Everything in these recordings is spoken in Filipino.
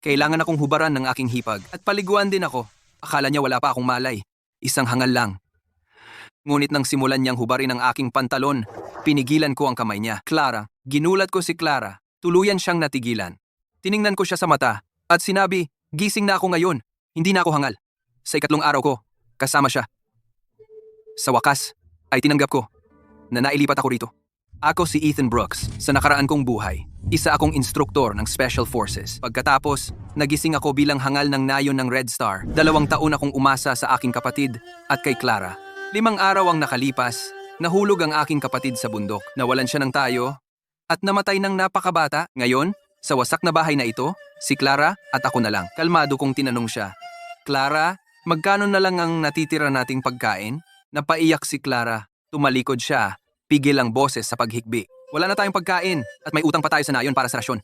Kailangan akong hubaran ng aking hipag at paliguan din ako. Akala niya wala pa akong malay. Isang hangal lang. Ngunit nang simulan niyang hubarin ang aking pantalon, pinigilan ko ang kamay niya. Clara, ginulat ko si Clara. Tuluyan siyang natigilan. Tiningnan ko siya sa mata at sinabi, gising na ako ngayon. Hindi na ako hangal. Sa ikatlong araw ko, kasama siya. Sa wakas, ay tinanggap ko na nailipat ako rito. Ako si Ethan Brooks. Sa nakaraan kong buhay, isa akong instruktor ng Special Forces. Pagkatapos, nagising ako bilang hangal ng nayon ng Red Star. 2 taon akong umasa sa aking kapatid at kay Clara. 5 araw ang nakalipas, nahulog ang aking kapatid sa bundok. Nawalan siya ng tayo at namatay ng napakabata. Ngayon, sa wasak na bahay na ito, si Clara at ako na lang. Kalmado kong tinanong siya, Clara, magkano na lang ang natitira nating pagkain? Napaiyak si Clara. Tumalikod siya. Pigil ang boses sa paghikbi. Wala na tayong pagkain at may utang pa tayo sa nayon para sa rasyon.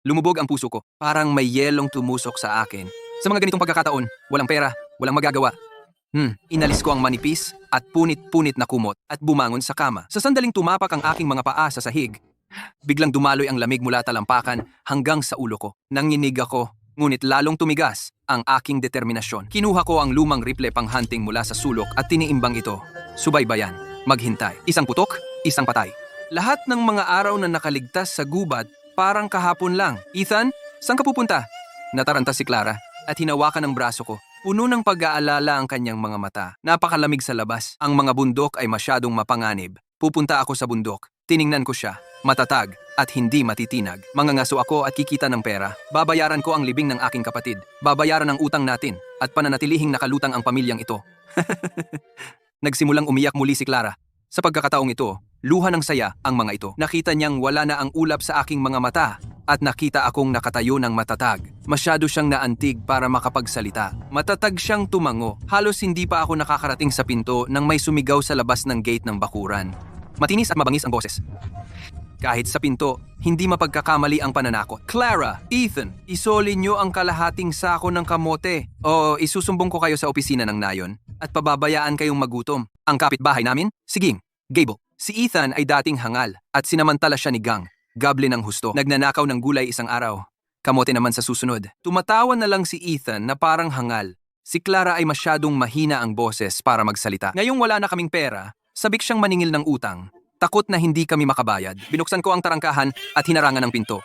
Lumubog ang puso ko. Parang may yelong tumusok sa akin. Sa mga ganitong pagkakataon, walang pera, walang magagawa. Inalis ko ang manipis at punit-punit na kumot at bumangon sa kama. Sa sandaling tumapak ang aking mga paa sa sahig, biglang dumaloy ang lamig mula talampakan hanggang sa ulo ko. Nanginig ako, ngunit lalong tumigas ang aking determinasyon. Kinuha ko ang lumang rifle pang hunting mula sa sulok at tiniimbang ito. Subaybayan, maghintay. Isang putok, isang patay. Lahat ng mga araw na nakaligtas sa gubat, parang kahapon lang. Ethan, saan ka pupunta? Nataranta si Clara at hinawakan ang braso ko. Puno ng pag-aalala ang kanyang mga mata. Napakalamig sa labas. Ang mga bundok ay masyadong mapanganib. Pupunta ako sa bundok. Tiningnan ko siya. Matatag at hindi matitinag. Mangangaso ako at kikita ng pera. Babayaran ko ang libing ng aking kapatid. Babayaran ang utang natin at pananatilihing nakalutang ang pamilyang ito. Nagsimulang umiyak muli si Clara. Sa pagkakataong ito, luha ng saya ang mga ito. Nakita niyang wala na ang ulap sa aking mga mata at nakita akong nakatayo ng matatag. Masyado siyang naantig para makapagsalita. Matatag siyang tumango. Halos hindi pa ako nakakarating sa pinto nang may sumigaw sa labas ng gate ng bakuran. Matinis at mabangis ang boses. Kahit sa pinto, hindi mapagkakamali ang pananakot. Clara, Ethan, isoli niyo ang kalahating sako ng kamote o isusumbong ko kayo sa opisina ng nayon at pababayaan kayong magutom. Ang kapitbahay namin? Siging, Gable. Si Ethan ay dating hangal at sinamantala siya ni Gang, gable ng husto. Nagnanakaw ng gulay isang araw. Kamote naman sa susunod. Tumatawa na lang si Ethan na parang hangal. Si Clara ay masyadong mahina ang boses para magsalita. Ngayong wala na kaming pera, sabik siyang maningil ng utang. Takot na hindi kami makabayad. Binuksan ko ang tarangkahan at hinarangan ng pinto.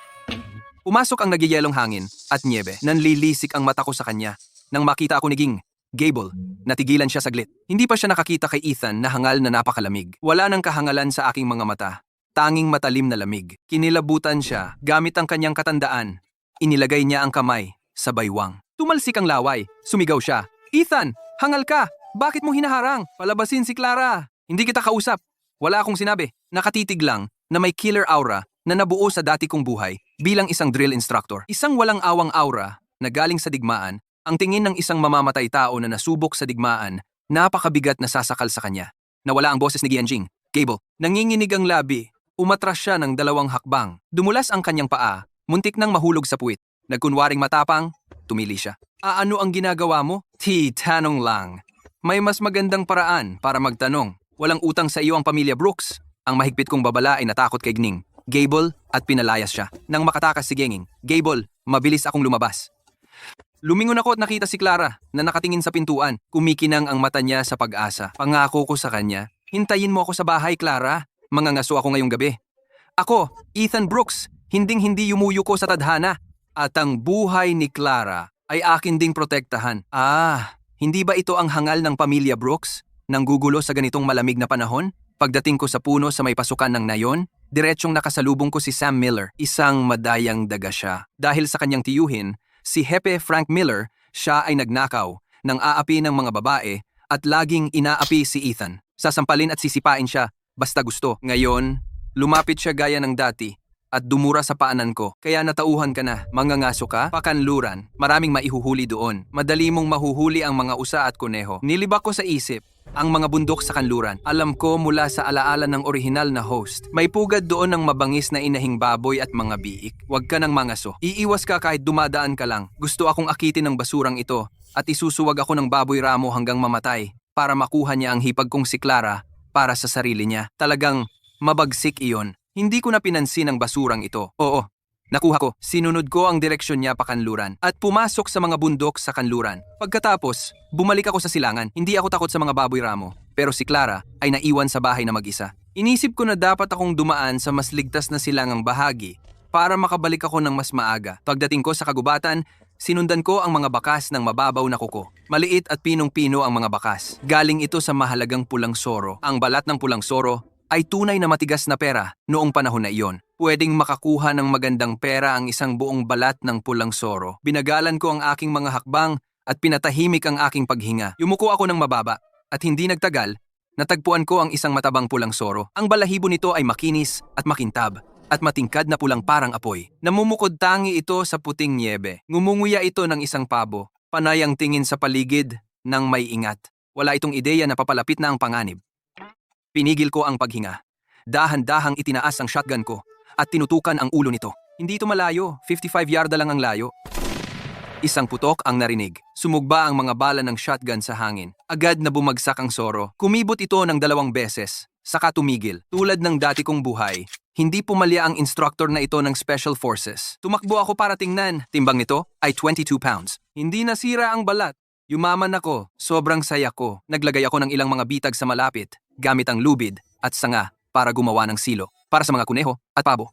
Pumasok ang nagyayelong hangin at niebe. Nanlilisik ang mata ko sa kanya. Nang makita ako ni Ging, Gable, natigilan siya saglit. Hindi pa siya nakakita kay Ethan na hangal na napakalamig. Wala nang kahangalan sa aking mga mata. Tanging matalim na lamig. Kinilabutan siya gamit ang kanyang katandaan. Inilagay niya ang kamay sa baywang. Tumalsik ang laway. Sumigaw siya. Ethan, hangal ka! Bakit mo hinaharang? Palabasin si Clara. Hindi kita kausap. Wala akong sinabi. Nakatitig lang na may killer aura na nabuo sa dati kong buhay bilang isang drill instructor. Isang walang awang aura na galing sa digmaan. Ang tingin ng isang mamamatay tao na nasubok sa digmaan, napakabigat na sasakal sa kanya. Nawala ang boses ni Gianjing. Gable, nanginginig ang labi. Umatras siya ng 2 hakbang. Dumulas ang kanyang paa, muntik nang mahulog sa puwit. Nagkunwaring matapang, tumili siya. Ano ang ginagawa mo? Tanong lang. May mas magandang paraan para magtanong. Walang utang sa iyo ang pamilya Brooks. Ang mahigpit kong babala ay natakot kay Gning, Gable at pinalayas siya. Nang makatakas si Genging, Gable, mabilis akong lumabas. Lumingon ako at nakita si Clara na nakatingin sa pintuan. Kumikinang ang mata niya sa pag-asa. Pangako ko sa kanya, hintayin mo ako sa bahay, Clara. Mangangaso ako ngayong gabi. Ako, Ethan Brooks, hinding-hindi yumuyuko sa tadhana. At ang buhay ni Clara ay akin ding protektahan. Hindi ba ito ang hangal ng pamilya Brooks? Nanggugulo sa ganitong malamig na panahon? Pagdating ko sa puno sa may pasukan ng nayon, diretsyong nakasalubong ko si Sam Miller. Isang madayang daga siya. Dahil sa kanyang tiyuhin, si Hepe Frank Miller, siya ay nagnakaw, nang aapi ng mga babae at laging inaapi si Ethan. Sasampalin at sisipain siya, basta gusto. Ngayon, lumapit siya gaya ng dati at dumura sa paanan ko. Kaya natauhan ka na, mangangaso ka, pakanluran, maraming maihuhuli doon. Madali mong mahuhuli ang mga usa at kuneho. Nilibak ko sa isip ang mga bundok sa kanluran. Alam ko mula sa alaala ng orihinal na host. May pugad doon ng mabangis na inahing baboy at mga biik. Huwag ka nang mangaso. Iiwas ka kahit dumadaan ka lang. Gusto akong akitin ng basurang ito at isusuwag ako ng baboy ramo hanggang mamatay para makuha niya ang hipag kong si Clara para sa sarili niya. Talagang mabagsik iyon. Hindi ko na pinansin ang basurang ito. Oo, Nakuha ko, sinunod ko ang direksyon niya pa kanluran at pumasok sa mga bundok sa kanluran. Pagkatapos, bumalik ako sa silangan. Hindi ako takot sa mga baboy ramo, pero si Clara ay naiwan sa bahay na mag-isa. Inisip ko na dapat akong dumaan sa mas ligtas na silangang bahagi para makabalik ako ng mas maaga. Pagdating ko sa kagubatan, sinundan ko ang mga bakas ng mababaw na kuko. Maliit at pinong-pino ang mga bakas. Galing ito sa mahalagang pulang soro. Ang balat ng pulang soro ay tunay na matigas na pera noong panahon na iyon. Pwedeng makakuha ng magandang pera ang isang buong balat ng pulang soro. Binagalan ko ang aking mga hakbang at pinatahimik ang aking paghinga. Yumuko ako ng mababa at hindi nagtagal, natagpuan ko ang isang matabang pulang soro. Ang balahibo nito ay makinis at makintab at matingkad na pulang parang apoy. Namumukod tangi ito sa puting niebe. Ngumunguya ito ng isang pabo. Panay ang tingin sa paligid ng may ingat. Wala itong ideya na papalapit na ang panganib. Pinigil ko ang paghinga. Dahan-dahang itinaas ang shotgun ko at tinutukan ang ulo nito. Hindi ito malayo, 55 yarda lang ang layo. Isang putok ang narinig. Sumugba ang mga bala ng shotgun sa hangin. Agad na bumagsak ang soro. Kumibot ito ng 2 beses, saka tumigil. Tulad ng dati kong buhay, hindi pumalya ang instructor na ito ng Special Forces. Tumakbo ako para tingnan. Timbang nito ay 22 pounds. Hindi nasira ang balat. Yumaman ako, sobrang saya ko. Naglagay ako ng ilang mga bitag sa malapit, gamit ang lubid at sanga para gumawa ng silo, para sa mga kuneho at pabo.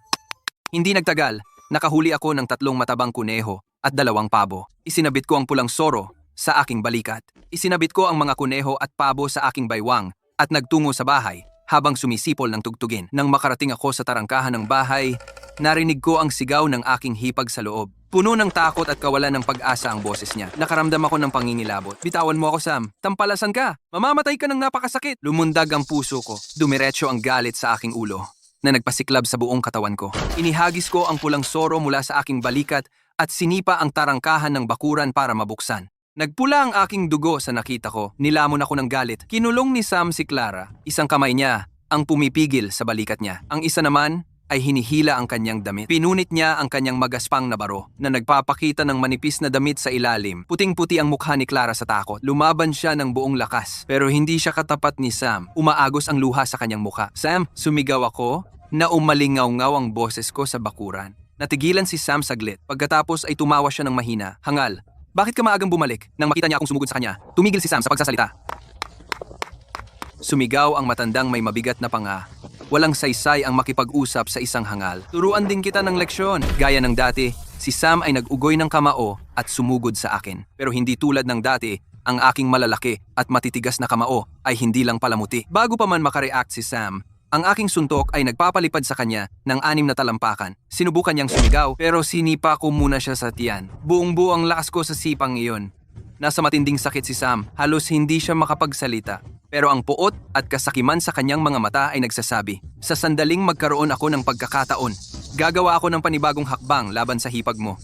Hindi nagtagal, nakahuli ako ng 3 matabang kuneho at 2 pabo. Isinabit ko ang pulang soro sa aking balikat. Isinabit ko ang mga kuneho at pabo sa aking baywang at nagtungo sa bahay habang sumisipol ng tugtugin. Nang makarating ako sa tarangkahan ng bahay, narinig ko ang sigaw ng aking hipag sa loob. Puno ng takot at kawalan ng pag-asa ang boses niya. Nakaramdam ako ng pangingilabot. Bitawan mo ako, Sam. Tampalasan ka. Mamamatay ka ng napakasakit. Lumundag ang puso ko. Dumiretso ang galit sa aking ulo na nagpasiklab sa buong katawan ko. Inihagis ko ang pulang soro mula sa aking balikat at sinipa ang tarangkahan ng bakuran para mabuksan. Nagpula ang aking dugo sa nakita ko. Nilamon ako ng galit. Kinulong ni Sam si Clara. Isang kamay niya ang pumipigil sa balikat niya. Ang isa naman ay hinihila ang kanyang damit. Pinunit niya ang kanyang magaspang na baro na nagpapakita ng manipis na damit sa ilalim. Puting-puti ang mukha ni Clara sa takot. Lumaban siya ng buong lakas, pero hindi siya katapat ni Sam. Umaagos ang luha sa kanyang mukha. Sam, sumigaw ako na umalingaw-ngaw ang boses ko sa bakuran. Natigilan si Sam saglit. Pagkatapos ay tumawa siya ng mahina. Hangal, bakit ka maagang bumalik? Nang makita niya akong sumugod sa kanya, tumigil si Sam sa pagsasalita. Sumigaw ang matandang may mabigat na panga. Walang saysay ang makipag-usap sa isang hangal. Turuan din kita ng leksyon. Gaya ng dati, si Sam ay nag-ugoy ng kamao at sumugod sa akin. Pero hindi tulad ng dati, ang aking malalaki at matitigas na kamao ay hindi lang palamuti. Bago pa man makareact si Sam, ang aking suntok ay nagpapalipad sa kanya ng 6 na talampakan. Sinubukan niyang sumigaw pero sinipa ko muna siya sa tiyan. Buong-buo ang lakas ko sa sipang iyon. Nasa matinding sakit si Sam, halos hindi siya makapagsalita. Pero ang puot at kasakiman sa kanyang mga mata ay nagsasabi, sa sandaling magkaroon ako ng pagkakataon, gagawa ako ng panibagong hakbang laban sa hipag mo.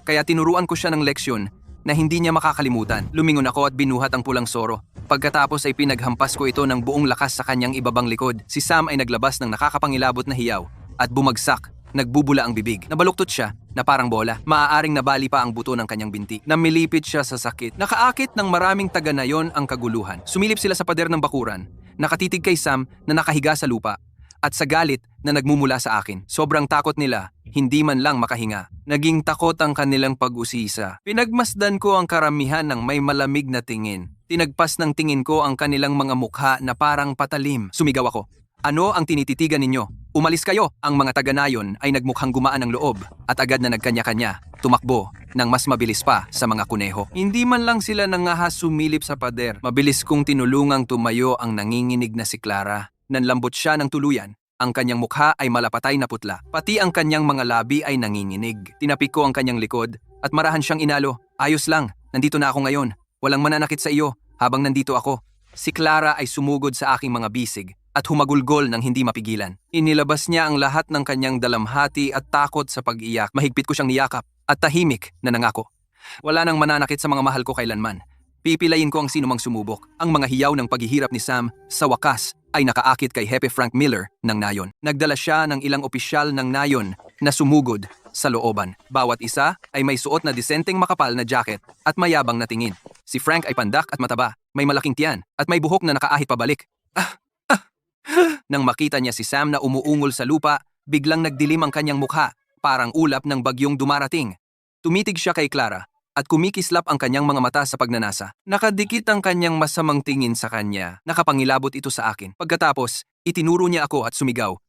Kaya tinuruan ko siya ng leksyon na hindi niya makakalimutan. Lumingon ako at binuhat ang pulang soro. Pagkatapos ay pinaghampas ko ito ng buong lakas sa kanyang ibabang likod. Si Sam ay naglabas ng nakakapangilabot na hiyaw at bumagsak. Nagbubula ang bibig. Nabaluktot siya na parang bola. Maaaring nabali pa ang buto ng kanyang binti. Namilipit siya sa sakit. Nakaakit ng maraming taga na yon ang kaguluhan. Sumilip sila sa pader ng bakuran. Nakatitig kay Sam na nakahiga sa lupa. At sa galit na nagmumula sa akin. Sobrang takot nila, hindi man lang makahinga. Naging takot ang kanilang pag-usisa. Pinagmasdan ko ang karamihan ng may malamig na tingin. Tinagpas ng tingin ko ang kanilang mga mukha na parang patalim. Sumigaw ako. Ano ang tinititigan ninyo? Umalis kayo! Ang mga taga-nayon ay nagmukhang gumaan ng loob at agad na nagkanya-kanya, tumakbo ng mas mabilis pa sa mga kuneho. Hindi man lang sila nangahas sumilip sa pader. Mabilis kong tinulungang tumayo ang nanginginig na si Clara. Nanlambot siya ng tuluyan. Ang kanyang mukha ay malapatay na putla. Pati ang kanyang mga labi ay nanginginig. Tinapik ko ang kanyang likod at marahan siyang inalo. Ayos lang, nandito na ako ngayon. Walang mananakit sa iyo habang nandito ako. Si Clara ay sumugod sa aking mga bisig at humagulgol ng hindi mapigilan. Inilabas niya ang lahat ng kanyang dalamhati at takot sa pag-iyak. Mahigpit ko siyang niyakap at tahimik na nangako. Wala nang mananakit sa mga mahal ko kailanman. Pipilayin ko ang sinumang sumubok. Ang mga hiyaw ng paghihirap ni Sam sa wakas ay nakaakit kay Hepe Frank Miller ng Nayon. Nagdala siya ng ilang opisyal ng Nayon na sumugod sa looban. Bawat isa ay may suot na disenteng makapal na jacket at mayabang na tingin. Si Frank ay pandak at mataba, may malaking tiyan at may buhok na nakaahit pabalik. Nang makita niya si Sam na umuungol sa lupa, biglang nagdilim ang kanyang mukha. parang ulap ng bagyong dumarating. Tumitig siya kay Clara at kumikislap ang kanyang mga mata sa pagnanasa. Nakadikit ang kanyang masamang tingin sa kanya. Nakapangilabot ito sa akin. Pagkatapos, itinuro niya ako at sumigaw.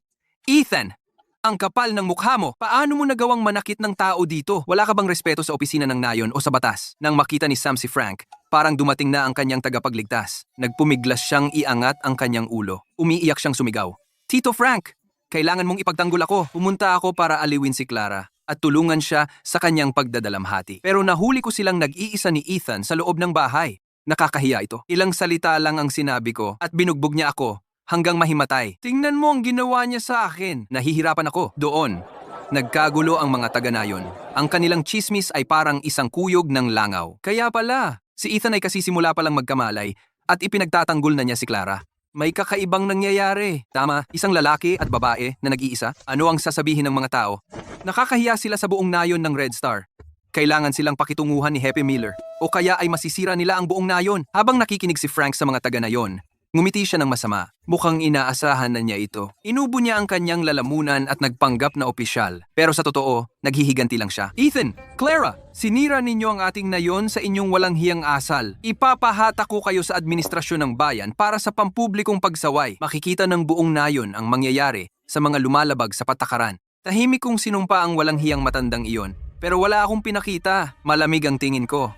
Ethan! Ang kapal ng mukha mo! Paano mo nagawang manakit ng tao dito? Wala ka bang respeto sa opisina ng nayon o sa batas? Nang makita ni Sam si Frank, parang dumating na ang kanyang tagapagligtas. Nagpumiglas siyang iangat ang kanyang ulo. Umiiyak siyang sumigaw. Tito Frank! Kailangan mong ipagtanggol ako. Pumunta ako para aliwin si Clara at tulungan siya sa kanyang pagdadalamhati. Pero nahuli ko silang nag-iisa ni Ethan sa loob ng bahay. Nakakahiya ito. Ilang salita lang ang sinabi ko at binugbog niya ako hanggang mahimatay. Tingnan mo ang ginawa niya sa akin. Nahihirapan ako. Doon, nagkagulo ang mga taga-nayon. Ang kanilang chismis ay parang isang kuyog ng langaw. Kaya pala, si Ethan ay kasisimula palang magkamalay at ipinagtatanggol na niya si Clara. May kakaibang nangyayari. Tama, isang lalaki at babae na nag-iisa. Ano ang sasabihin ng mga tao? Nakakahiya sila sa buong nayon ng Red Star. Kailangan silang pakitunguhan ni Happy Miller o kaya ay masisira nila ang buong nayon. Habang nakikinig si Frank sa mga taga-nayon, ngumiti siya ng masama. Mukhang inaasahan na niya ito. Inubo niya ang kanyang lalamunan at nagpanggap na opisyal. Pero sa totoo, naghihiganti lang siya. Ethan! Clara! Sinira ninyo ang ating nayon sa inyong walang hiyang asal. Ipapahatak ko kayo sa administrasyon ng bayan para sa pampublikong pagsaway. Makikita ng buong nayon ang mangyayari sa mga lumalabag sa patakaran. Tahimik kong sinumpa ang walang hiyang matandang iyon. Pero wala akong pinakita. Malamig ang tingin ko.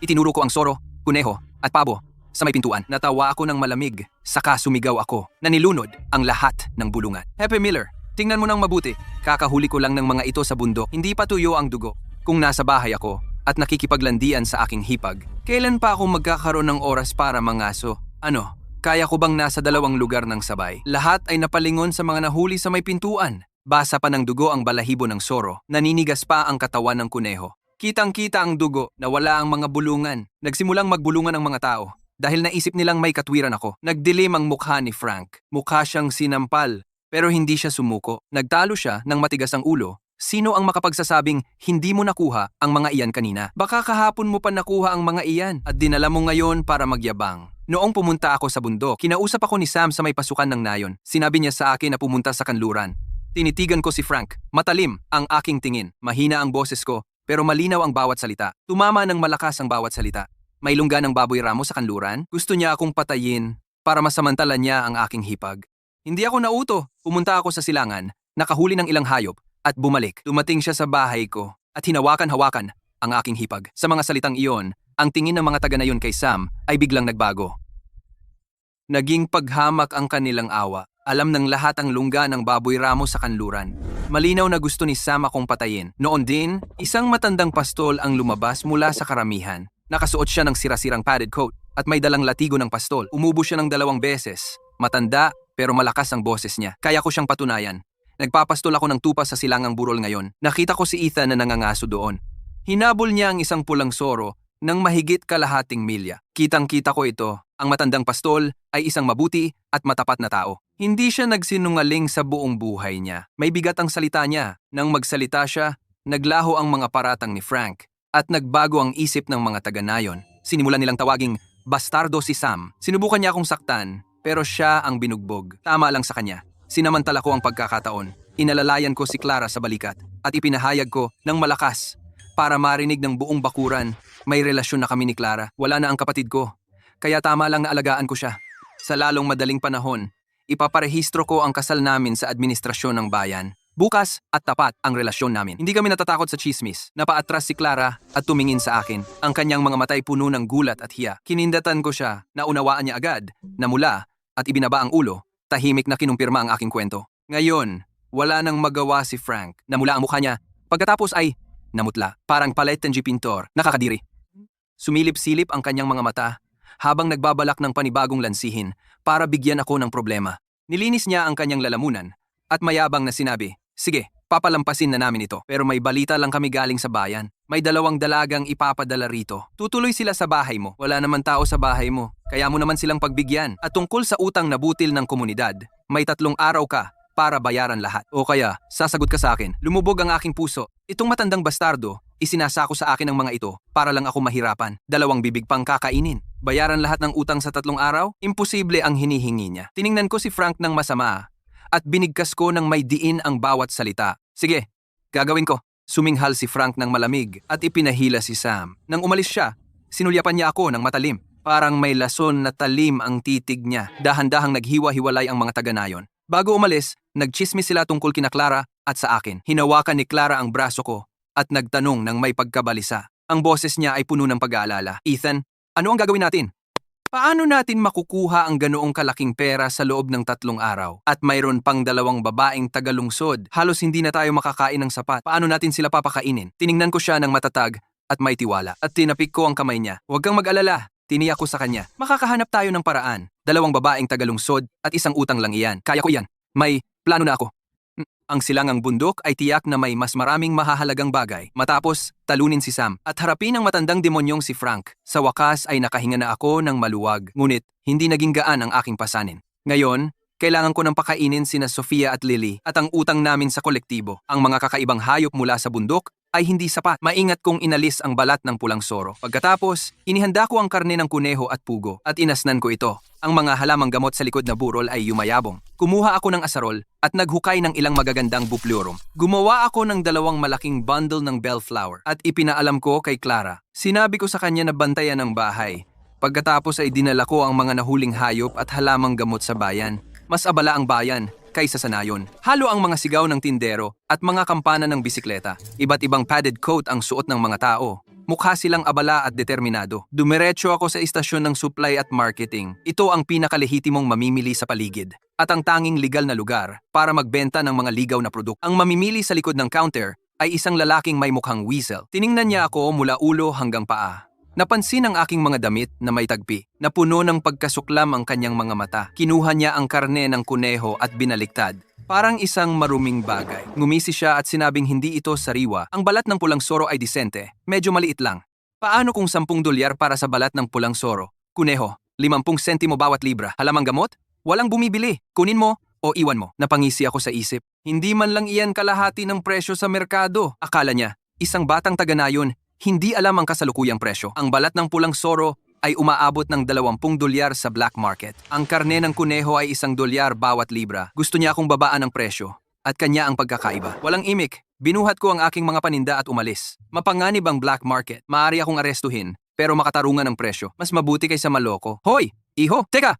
Itinuro ko ang soro, kuneho, at pabo. Sa may pintuan, natawa ako ng malamig, saka sumigaw ako na nilunod ang lahat ng bulungan. Happy Miller, tingnan mo nang mabuti. Kakahuli ko lang ng mga ito sa bundok, hindi pa tuyo ang dugo. Kung nasa bahay ako at nakikipaglandian sa aking hipag, kailan pa ako magkakaroon ng oras para mangaso? Ano, kaya ko bang nasa dalawang lugar ng sabay? Lahat ay napalingon sa mga nahuli sa may pintuan. Basa pa ng dugo ang balahibo ng soro, naninigas pa ang katawan ng kuneho. Kitang-kita ang dugo na wala ang mga bulungan. Nagsimulang magbulungan ang mga tao. Dahil naisip nilang may katwiran ako, nagdilim ang mukha ni Frank. Mukha siyang sinampal, pero hindi siya sumuko. Nagtalo siya ng matigas ang ulo. Sino ang makapagsasabing hindi mo nakuha ang mga iyan kanina? Baka kahapon mo pa nakuha ang mga iyan at dinala mo ngayon para magyabang. Noong pumunta ako sa bundok, kinausap ako ni Sam sa may pasukan ng nayon. Sinabi niya sa akin na pumunta sa kanluran. Tinitigan ko si Frank. Matalim ang aking tingin. Mahina ang boses ko, pero malinaw ang bawat salita. Tumama ng malakas ang bawat salita. May lungga ng baboy ramo sa kanluran. Gusto niya akong patayin para masamantala niya ang aking hipag. Hindi ako nauto. Pumunta ako sa silangan, nakahuli ng ilang hayop, at bumalik. Dumating siya sa bahay ko at hinawakan-hawakan ang aking hipag. Sa mga salitang iyon, ang tingin ng mga taga-nayon kay Sam ay biglang nagbago. Naging paghamak ang kanilang awa. Alam ng lahat ang lungga ng baboy ramo sa kanluran. Malinaw na gusto ni Sam akong patayin. Noon din, isang matandang pastol ang lumabas mula sa karamihan. Nakasuot siya ng sirasirang padded coat at may dalang latigo ng pastol. Umubo siya ng 2 beses. Matanda pero malakas ang boses niya. Kaya ko siyang patunayan. Nagpapastol ako ng tupa sa silangang burol ngayon. Nakita ko si Ethan na nangangaso doon. Hinabol niya ang isang pulang soro ng mahigit kalahating milya. Kitang-kita ko ito. Ang matandang pastol ay isang mabuti at matapat na tao. Hindi siya nagsinungaling sa buong buhay niya. May bigat ang salita niya. Nang magsalita siya, naglaho ang mga paratang ni Frank. At nagbago ang isip ng mga taga-nayon. Sinimulan nilang tawaging bastardo si Sam. Sinubukan niya akong saktan, pero siya ang binugbog. Tama lang sa kanya. Sinamantala ko ang pagkakataon. Inalalayan ko si Clara sa balikat at ipinahayag ko ng malakas para marinig ng buong bakuran. May relasyon na kami ni Clara. Wala na ang kapatid ko. Kaya tama lang na alagaan ko siya. Sa lalong madaling panahon, ipaparehistro ko ang kasal namin sa administrasyon ng bayan. Bukas at tapat ang relasyon namin. Hindi kami natatakot sa chismis. Napaatras si Clara at tumingin sa akin. Ang kanyang mga matay puno ng gulat at hiya. Kinindatan ko siya, naunawaan niya agad, namula at ibinaba ang ulo. Tahimik na kinumpirma ang aking kwento. Ngayon, wala nang magawa si Frank. Namula ang mukha niya. Pagkatapos ay namutla. Parang palet ng pintor. Nakakadiri. Sumilip-silip ang kanyang mga mata habang nagbabalak ng panibagong lansihin para bigyan ako ng problema. Nilinis niya ang kanyang lalamunan at mayabang na sinabi, sige, papalampasin na namin ito. Pero may balita lang kami galing sa bayan. May 2 dalagang ipapadala rito. Tutuloy sila sa bahay mo. Wala naman tao sa bahay mo. Kaya mo naman silang pagbigyan. At tungkol sa utang na butil ng komunidad, may 3 araw ka para bayaran lahat. O kaya, sasagot ka sa akin. Lumubog ang aking puso. Itong matandang bastardo, isinasako sa akin ang mga ito para lang ako mahirapan. 2 bibig pang kakainin. Bayaran lahat ng utang sa 3 araw? Imposible ang hinihingi niya. Tiningnan ko si Frank ng masama at binigkas ko ng may diin ang bawat salita. Sige, Gagawin ko. Suminghal si Frank ng malamig at ipinahila si Sam. Nang umalis siya, sinulyapan niya ako ng matalim. Parang may lason na talim ang titig niya. Dahan-dahang naghiwa-hiwalay ang mga taga-nayon. Bago umalis, nagchismis sila tungkol kina Clara at sa akin. Hinawakan ni Clara ang braso ko at nagtanong ng may pagkabalisa. Ang boses niya ay puno ng pag-aalala. Ethan, ano ang gagawin natin? Paano natin makukuha ang ganoong kalaking pera sa loob ng 3 araw? At mayroon pang 2 babaeng tagalungsod. Halos hindi na tayo makakain ng sapat. Paano natin sila papakainin? Tiningnan ko siya ng matatag at may tiwala. At tinapik ko ang kamay niya. Huwag kang mag-alala. Tiniyak ko sa kanya. Makakahanap tayo ng paraan. 2 babaeng tagalungsod at 1 utang lang iyan. Kaya ko iyan. May plano na ako. Ang silangang bundok ay tiyak na may mas maraming mahahalagang bagay. Matapos, talunin si Sam at harapin ang matandang demonyong si Frank. Sa wakas ay nakahinga na ako ng maluwag. Ngunit, hindi naging gaan ang aking pasanin. Ngayon, kailangan ko ng pakainin sina Sofia at Lily at ang utang namin sa kolektibo. Ang mga kakaibang hayop mula sa bundok ay hindi sapat. Maingat kong inalis ang balat ng pulang soro. Pagkatapos, inihanda ko ang karne ng kuneho at pugo at inasnan ko ito. Ang mga halamang gamot sa likod na burol ay yumayabong. Kumuha ako ng asarol at naghukay ng ilang magagandang buplurum. Gumawa ako ng 2 malaking bundle ng bellflower at ipinaalam ko kay Clara. Sinabi ko sa kanya na bantayan ang bahay. Pagkatapos ay dinala ko ang mga nahuling hayop at halamang gamot sa bayan. Mas abala ang bayan kaysa sa nayon. Halo ang mga sigaw ng tindero at mga kampana ng bisikleta. Iba't ibang padded coat ang suot ng mga tao. Mukha silang abala at determinado. Dumiretso ako sa istasyon ng supply at marketing. Ito ang pinakalehitimong mamimili sa paligid at ang tanging legal na lugar para magbenta ng mga ligaw na produkto. Ang mamimili sa likod ng counter ay isang lalaking may mukhang weasel. Tiningnan niya ako mula ulo hanggang paa. Napansin ang aking mga damit na may tagpi, na puno ng pagkasuklam ang kanyang mga mata. Kinuha niya ang karne ng kuneho at binaliktad. Parang isang maruming bagay. Ngumisi siya at sinabing hindi ito sariwa. Ang balat ng pulang soro ay disente, medyo maliit lang. Paano kung 10 dolyar para sa balat ng pulang soro? Kuneho, 50 sentimo bawat libra. Halamang gamot? Walang bumibili. Kunin mo o iwan mo. Napangisi ako sa isip. Hindi man lang iyan kalahati ng presyo sa merkado. Akala niya, isang batang taga-nayon, hindi alam ang kasalukuyang presyo. Ang balat ng pulang soro ay umaabot ng 20 dolyar sa black market. Ang karne ng kuneho ay 1 dolyar bawat libra. Gusto niya akong babaan ang presyo at kanya ang pagkakaiba. Walang imik. Binuhat ko ang aking mga paninda at umalis. Mapanganib ang black market. Maaari akong arestuhin pero makatarungan ng presyo. Mas mabuti kaysa maloko. Hoy! Iho! Teka!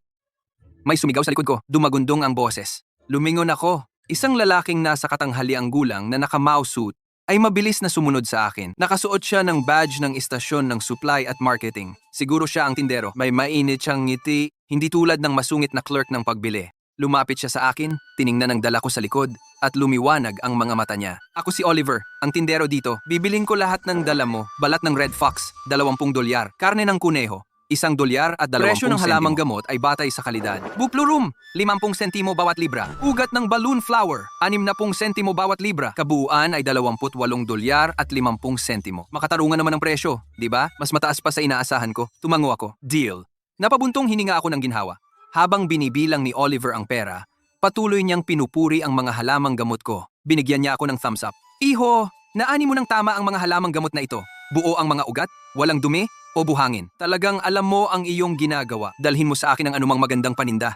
May sumigaw sa likod ko. Dumagundong ang boses. Lumingon ako. Isang lalaking nasa katanghaliang gulang na naka-mouse suit ay mabilis na sumunod sa akin. Nakasuot siya ng badge ng istasyon ng supply at marketing. Siguro siya ang tindero. May mainit siyang ngiti, hindi tulad ng masungit na clerk ng pagbili. Lumapit siya sa akin, tiningnan ang dala ko sa likod, at lumiwanag ang mga mata niya. Ako si Oliver, ang tindero dito. Bibiling ko lahat ng dala mo. Balat ng Red Fox, 20 dolyar. Karne ng kuneho, 1 dolyar at 20 Presyo ng halamang gamot ay batay sa kalidad. Buplurum, 50 sentimo bawat libra. Ugat ng balloon flower, 60 sentimo bawat libra. Kabuuan ay 28 dolyar at 50 sentimo. Makatarungan naman ang presyo, di ba? Mas mataas pa sa inaasahan ko. Tumango ako. Deal. Napabuntong hininga ako ng ginhawa. Habang binibilang ni Oliver ang pera, patuloy niyang pinupuri ang mga halamang gamot ko. Binigyan niya ako ng thumbs up. Iho, naani mo ng tama ang mga halamang gamot na ito. Buo ang mga ugat, walang dumi, o buhangin. Talagang alam mo ang iyong ginagawa. Dalhin mo sa akin ang anumang magandang paninda.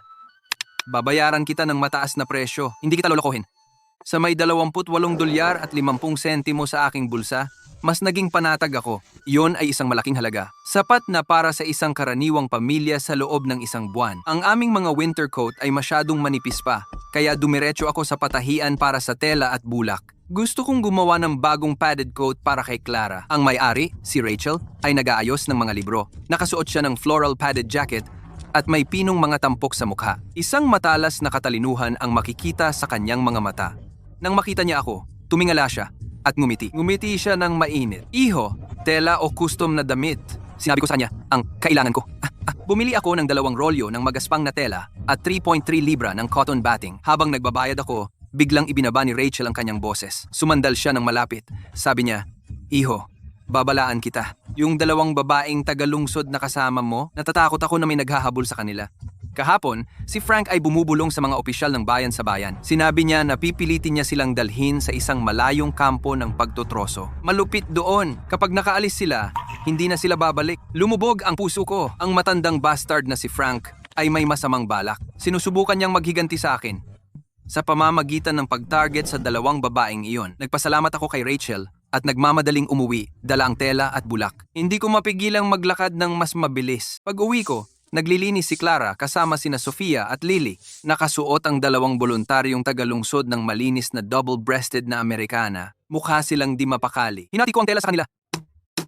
Babayaran kita ng mataas na presyo. Hindi kita lolokohin. Sa may 28 dolyar at 50 sentimo sa aking bulsa, mas naging panatag ako. Iyon ay isang malaking halaga. Sapat na para sa isang karaniwang pamilya sa loob ng isang buwan. Ang aming mga winter coat ay masyadong manipis pa, kaya dumiretso ako sa patahian para sa tela at bulak. Gusto kong gumawa ng bagong padded coat para kay Clara. Ang may-ari, si Rachel, ay nag-aayos ng mga libro. Nakasuot siya ng floral padded jacket at may pinong mga tampok sa mukha. Isang matalas na katalinuhan ang makikita sa kanyang mga mata. Nang makita niya ako, tumingala siya at ngumiti. Ngumiti siya ng mainit. Iho, tela o custom na damit. Sinabi ko sa kanya, ang kailangan ko. Bumili ako ng 2 rolyo ng magaspang na tela at 3.3 libra ng cotton batting. Habang nagbabayad ako, biglang ibinaba ni Rachel ang kanyang boses. Sumandal siya ng malapit. Sabi niya, Iho, babalaan kita. Yung 2 babaeng tagalungsod na kasama mo, natatakot ako na may naghahabol sa kanila. Kahapon, si Frank ay bumubulong sa mga opisyal ng bayan sa bayan. Sinabi niya na pipilitin niya silang dalhin sa isang malayong kampo ng pagtotroso. Malupit doon. Kapag nakaalis sila, hindi na sila babalik. Lumubog ang puso ko. Ang matandang bastard na si Frank ay may masamang balak. Sinusubukan niyang maghiganti sa akin. sa pamamagitan ng pag-target sa dalawang babaeng iyon. Nagpasalamat ako kay Rachel at nagmamadaling umuwi, dala ang tela at bulak. Hindi ko mapigilang maglakad ng mas mabilis. Pag-uwi ko, naglilinis si Clara kasama sina Sofia at Lily. Nakasuot ang dalawang voluntaryong tagalungsod ng malinis na double-breasted na Amerikana. Mukha silang di mapakali. Hinati ko ang tela sa kanila.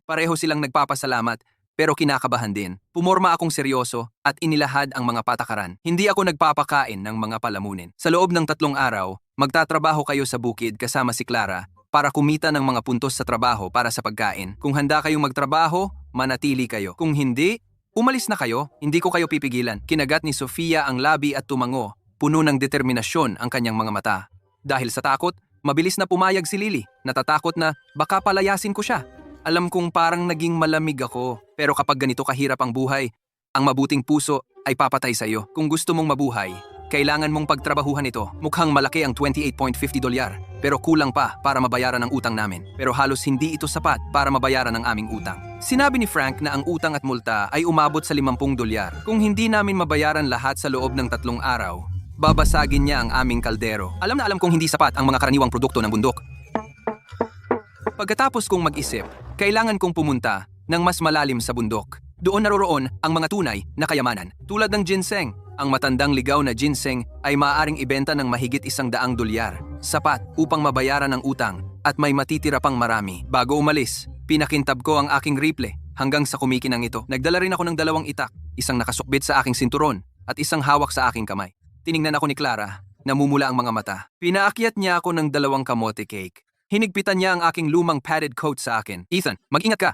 Pareho silang nagpapasalamat pero kinakabahan din. Pumorma akong seryoso at inilahad ang mga patakaran. Hindi ako nagpapakain ng mga palamunin. Sa loob ng 3 araw, magtatrabaho kayo sa bukid kasama si Clara para kumita ng mga puntos sa trabaho para sa pagkain. Kung handa kayong magtrabaho, manatili kayo. Kung hindi, umalis na kayo. Hindi ko kayo pipigilan. Kinagat ni Sofia ang labi at tumango. Puno ng determinasyon ang kanyang mga mata. Dahil sa takot, mabilis na pumayag si Lily. Natatakot na baka palayasin ko siya. Alam kong parang naging malamig ako, pero kapag ganito kahirap ang buhay, ang mabuting puso ay papatay sa iyo. Kung gusto mong mabuhay, kailangan mong pagtrabahuhan ito. Mukhang malaki ang $28.50, pero kulang pa para mabayaran ang utang namin. Pero halos hindi ito sapat para mabayaran ang aming utang. Sinabi ni Frank na ang utang at multa ay umabot sa $50. Kung hindi namin mabayaran lahat sa loob ng 3 araw, babasagin niya ang aming kaldero. Alam na alam kong hindi sapat ang mga karaniwang produkto ng bundok. Pagkatapos kong mag-isip, kailangan kong pumunta ng mas malalim sa bundok. Doon naroroon ang mga tunay na kayamanan. Tulad ng ginseng, ang matandang ligaw na ginseng ay maaaring ibenta ng mahigit $100, sapat upang mabayaran ang utang at may matitira pang marami. Bago umalis, pinakintab ko ang aking rifle hanggang sa kumikinang ito. Nagdala rin ako ng 2 itak, isang nakasukbit sa aking sinturon at isang hawak sa aking kamay. Tiningnan ako ni Clara, namumula ang mga mata. Pinaakyat niya ako ng 2 kamote cake. Hinigpitan niya ang aking lumang padded coat sa akin. Ethan, mag-ingat ka.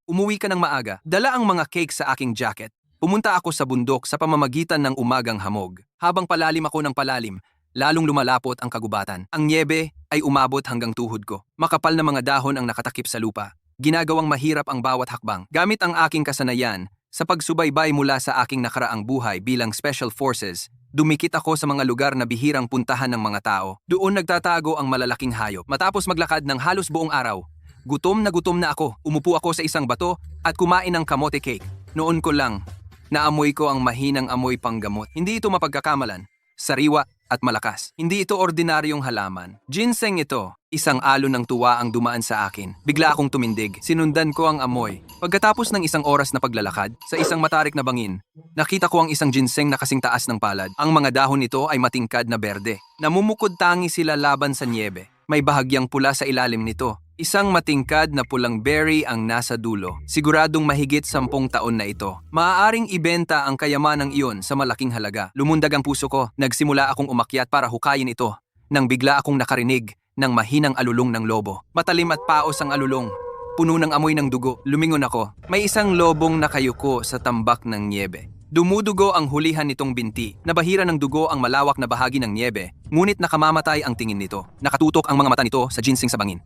Umuwi ka ng maaga. Dala ang mga cake sa aking jacket. Pumunta ako sa bundok sa pamamagitan ng umagang hamog. Habang palalim ako ng palalim, lalong lumalapot ang kagubatan. Ang niebe ay umabot hanggang tuhod ko. Makapal na mga dahon ang nakatakip sa lupa. Ginagawang mahirap ang bawat hakbang. Gamit ang aking kasanayan, sa pagsubaybay mula sa aking nakaraang buhay bilang Special Forces, dumikit ako sa mga lugar na bihirang puntahan ng mga tao. Doon nagtatago ang malalaking hayop. Matapos maglakad ng halos buong araw, gutom na ako. Umupo ako sa isang bato at kumain ng kamote cake. Noon ko lang, naamoy ko ang mahinang amoy panggamot. Hindi ito mapagkakamalan. Sariwa at malakas. Hindi ito ordinaryong halaman. Ginseng ito. Isang alon ng tuwa ang dumaan sa akin. Bigla akong tumindig. Sinundan ko ang amoy. Pagkatapos ng 1 oras na paglalakad, sa isang matarik na bangin, nakita ko ang isang ginseng na kasing taas ng palad. Ang mga dahon nito ay matingkad na berde. Namumukod tangi sila laban sa niebe. May bahagyang pula sa ilalim nito. Isang matingkad na pulang berry ang nasa dulo. Siguradong mahigit 10 taon na ito. Maaaring ibenta ang kayamanang iyon sa malaking halaga. Lumundag ang puso ko. Nagsimula akong umakyat para hukayin ito. Nang bigla akong nakarinig ng mahinang alulong ng lobo. Matalim at paos ang alulong. Puno ng amoy ng dugo. Lumingon ako. May isang lobong nakayuko sa tambak ng niebe. Dumudugo ang hulihan nitong binti. Nabahira ng dugo ang malawak na bahagi ng niebe. Ngunit nakamamatay ang tingin nito. Nakatutok ang mga mata nito sa ginseng sa bangin.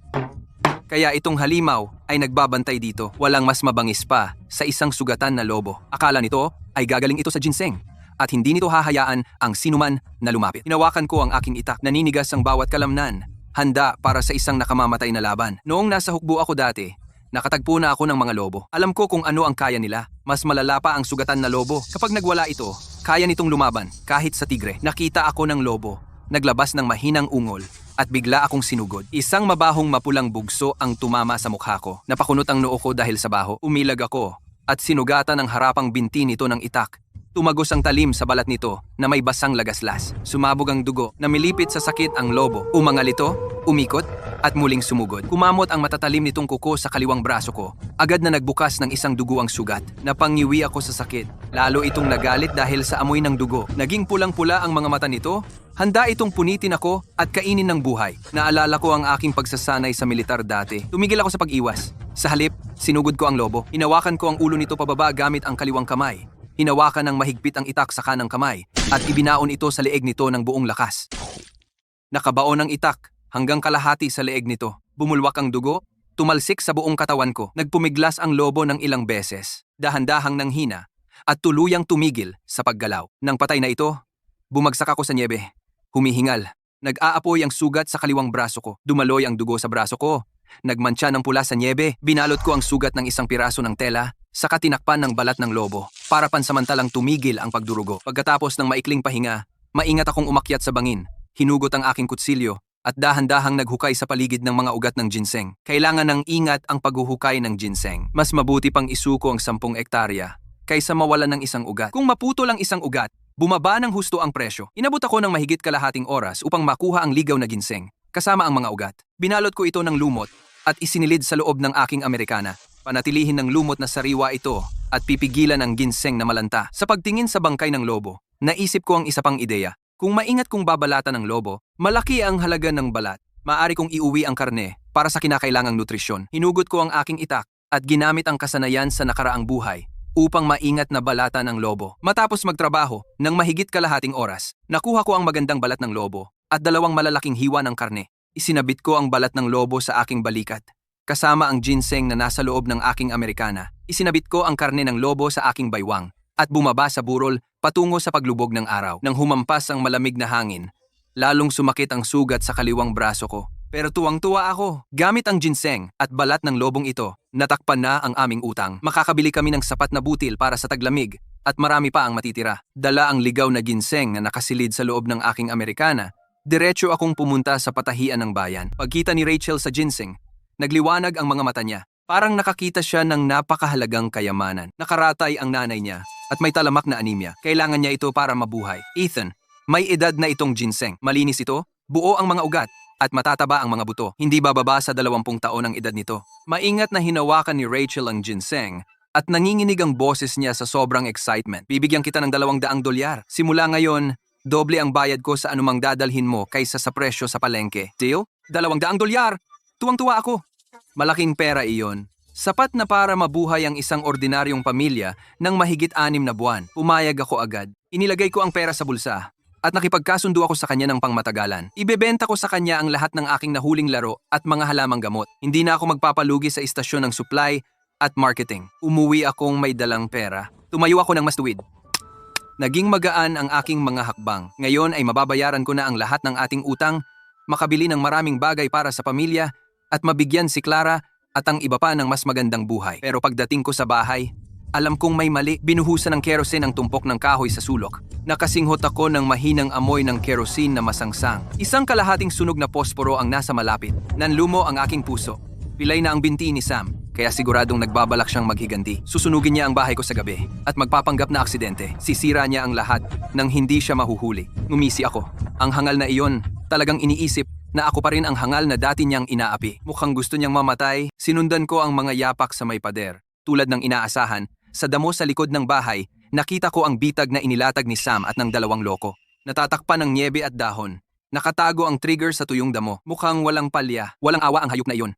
Kaya itong halimaw ay nagbabantay dito. Walang mas mabangis pa sa isang sugatan na lobo. Akala nito ay gagaling ito sa ginseng at hindi nito hahayaan ang sinuman na lumapit. Hinawakan ko ang aking itak. Naninigas ang bawat kalamnan. Handa para sa isang nakamamatay na laban. Noong nasa hukbo ako dati, nakatagpo na ako ng mga lobo. Alam ko kung ano ang kaya nila. Mas malala pa ang sugatan na lobo. Kapag nagwala ito, kaya nitong lumaban kahit sa tigre. Nakita ako ng lobo. Naglabas ng mahinang ungol at bigla akong sinugod. Isang mabahong mapulang bugso ang tumama sa mukha ko. Napakunot ang noo ko dahil sa baho. Umilag ako at sinugatan ang harapang binti nito ng itak. Tumagos ang talim sa balat nito na may basang lagaslas. Sumabog ang dugo. Namilipit sa sakit ang lobo. Umangal ito, umikot, at muling sumugod. Kumamot ang matatalim nitong kuko sa kaliwang braso ko. Agad na nagbukas ng isang duguang sugat. Napangiwi ako sa sakit. Lalo itong nagalit dahil sa amoy ng dugo. Naging pulang-pula ang mga mata nito. Handa itong punitin ako at kainin ng buhay. Naalala ko ang aking pagsasanay sa militar dati. Tumigil ako sa pag-iwas. Sa halip, sinugod ko ang lobo. Hinawakan ko ang ulo nito pababa gamit ang kaliwang kamay. Hinawakan ng mahigpit ang itak sa kanang kamay at ibinaon ito sa leeg nito ng buong lakas. Nakabaon ang itak hanggang kalahati sa leeg nito. Bumulwak ang dugo, tumalsik sa buong katawan ko. Nagpumiglas ang lobo ng ilang beses, dahan-dahang nanghina, at tuluyang tumigil sa paggalaw. Nang patay na ito, bumagsak ako sa niebe. Humihingal. Nag-aapoy ang sugat sa kaliwang braso ko. Dumaloy ang dugo sa braso ko. Nagmantsa ng pula sa niebe. Binalot ko ang sugat ng isang piraso ng tela, saka tinakpan ng balat ng lobo para pansamantalang tumigil ang pagdurugo. Pagkatapos ng maikling pahinga, maingat akong umakyat sa bangin. hinugot ang aking kutsilyo, at dahan-dahang naghukay sa paligid ng mga ugat ng ginseng. Kailangan ng ingat ang paghuhukay ng ginseng. Mas mabuti pang isuko ang 10 ektarya kaysa mawalan ng isang ugat. Kung maputol ang isang ugat, bumaba ng husto ang presyo. Inabot ako ng mahigit kalahating oras upang makuha ang ligaw na ginseng, kasama ang mga ugat. Binalot ko ito ng lumot at isinilid sa loob ng aking Amerikana. Panatilihin ng lumot na sariwa ito at pipigilan ang ginseng na malanta. Sa pagtingin sa bangkay ng lobo, naisip ko ang isa pang ideya. Kung maingat kong babalatan ng lobo, malaki ang halaga ng balat. Maaari kong iuwi ang karne para sa kinakailangang nutrisyon. Hinugot ko ang aking itak at ginamit ang kasanayan sa nakaraang buhay upang maingat na balatan ang lobo. Matapos magtrabaho ng mahigit kalahating oras, nakuha ko ang magandang balat ng lobo at 2 malalaking hiwa ng karne. Isinabit ko ang balat ng lobo sa aking balikat, kasama ang ginseng na nasa loob ng aking Amerikana. Isinabit ko ang karne ng lobo sa aking baywang at bumaba sa burol patungo sa paglubog ng araw. Nang humampas ang malamig na hangin, lalong sumakit ang sugat sa kaliwang braso ko. Pero tuwang-tuwa ako. Gamit ang ginseng at balat ng lobong ito, natakpan na ang aming utang. Makakabili kami ng sapat na butil para sa taglamig at marami pa ang matitira. Dala ang ligaw na ginseng na nakasilid sa loob ng aking Amerikana. Diretso akong pumunta sa patahian ng bayan. Pagkita ni Rachel sa ginseng, nagliwanag ang mga mata niya. Parang nakakita siya ng napakahalagang kayamanan. Nakaratay ang nanay niya at may talamak na anemia. Kailangan niya ito para mabuhay. Ethan, may edad na itong ginseng. Malinis ito, buo ang mga ugat, at matataba ang mga buto. Hindi bababa sa 20 taon ang edad nito. Maingat na hinawakan ni Rachel ang ginseng at nanginginig ang boses niya sa sobrang excitement. Bibigyan kita ng $200. Simula ngayon, doble ang bayad ko sa anumang dadalhin mo kaysa sa presyo sa palengke. Deal? $200? Tuwang-tuwa ako. Malaking pera iyon. Sapat na para mabuhay ang isang ordinaryong pamilya ng mahigit 6 na buwan. Pumayag ako agad. Inilagay ko ang pera sa bulsa at nakipagkasundo ako sa kanya ng pangmatagalan. Ibebenta ko sa kanya ang lahat ng aking nahuling laro at mga halamang gamot. Hindi na ako magpapalugi sa istasyon ng supply at marketing. Umuwi akong may dalang pera. Tumayo ako ng mas tuwid. Naging magaan ang aking mga hakbang. Ngayon ay mababayaran ko na ang lahat ng ating utang, makabili ng maraming bagay para sa pamilya, at mabigyan si Clara at ang iba pa ng mas magandang buhay. Pero pagdating ko sa bahay, alam kong may mali. Binuhusan ng kerosene ang tumpok ng kahoy sa sulok. Nakasinghot ako ng mahinang amoy ng kerosene na masangsang. Isang kalahating sunog na posporo ang nasa malapit. Nanlumo ang aking puso. Pilay na ang binti ni Sam, kaya siguradong nagbabalak siyang maghiganti. Susunugin niya ang bahay ko sa gabi at magpapanggap na aksidente. Sisira niya ang lahat nang hindi siya mahuhuli. Ngumisi ako. Ang hangal na iyon, talagang iniisip na ako pa rin ang hangal na dati niyang inaapi. Mukhang gusto niyang mamatay. Sinundan ko ang mga yapak sa may pader. Tulad ng inaasahan, sa damo sa likod ng bahay, nakita ko ang bitag na inilatag ni Sam at ng 2 loko. Natatakpan ng niebe at dahon. Nakatago ang trigger sa tuyong damo. Mukhang walang palya. Walang awa ang hayop na iyon.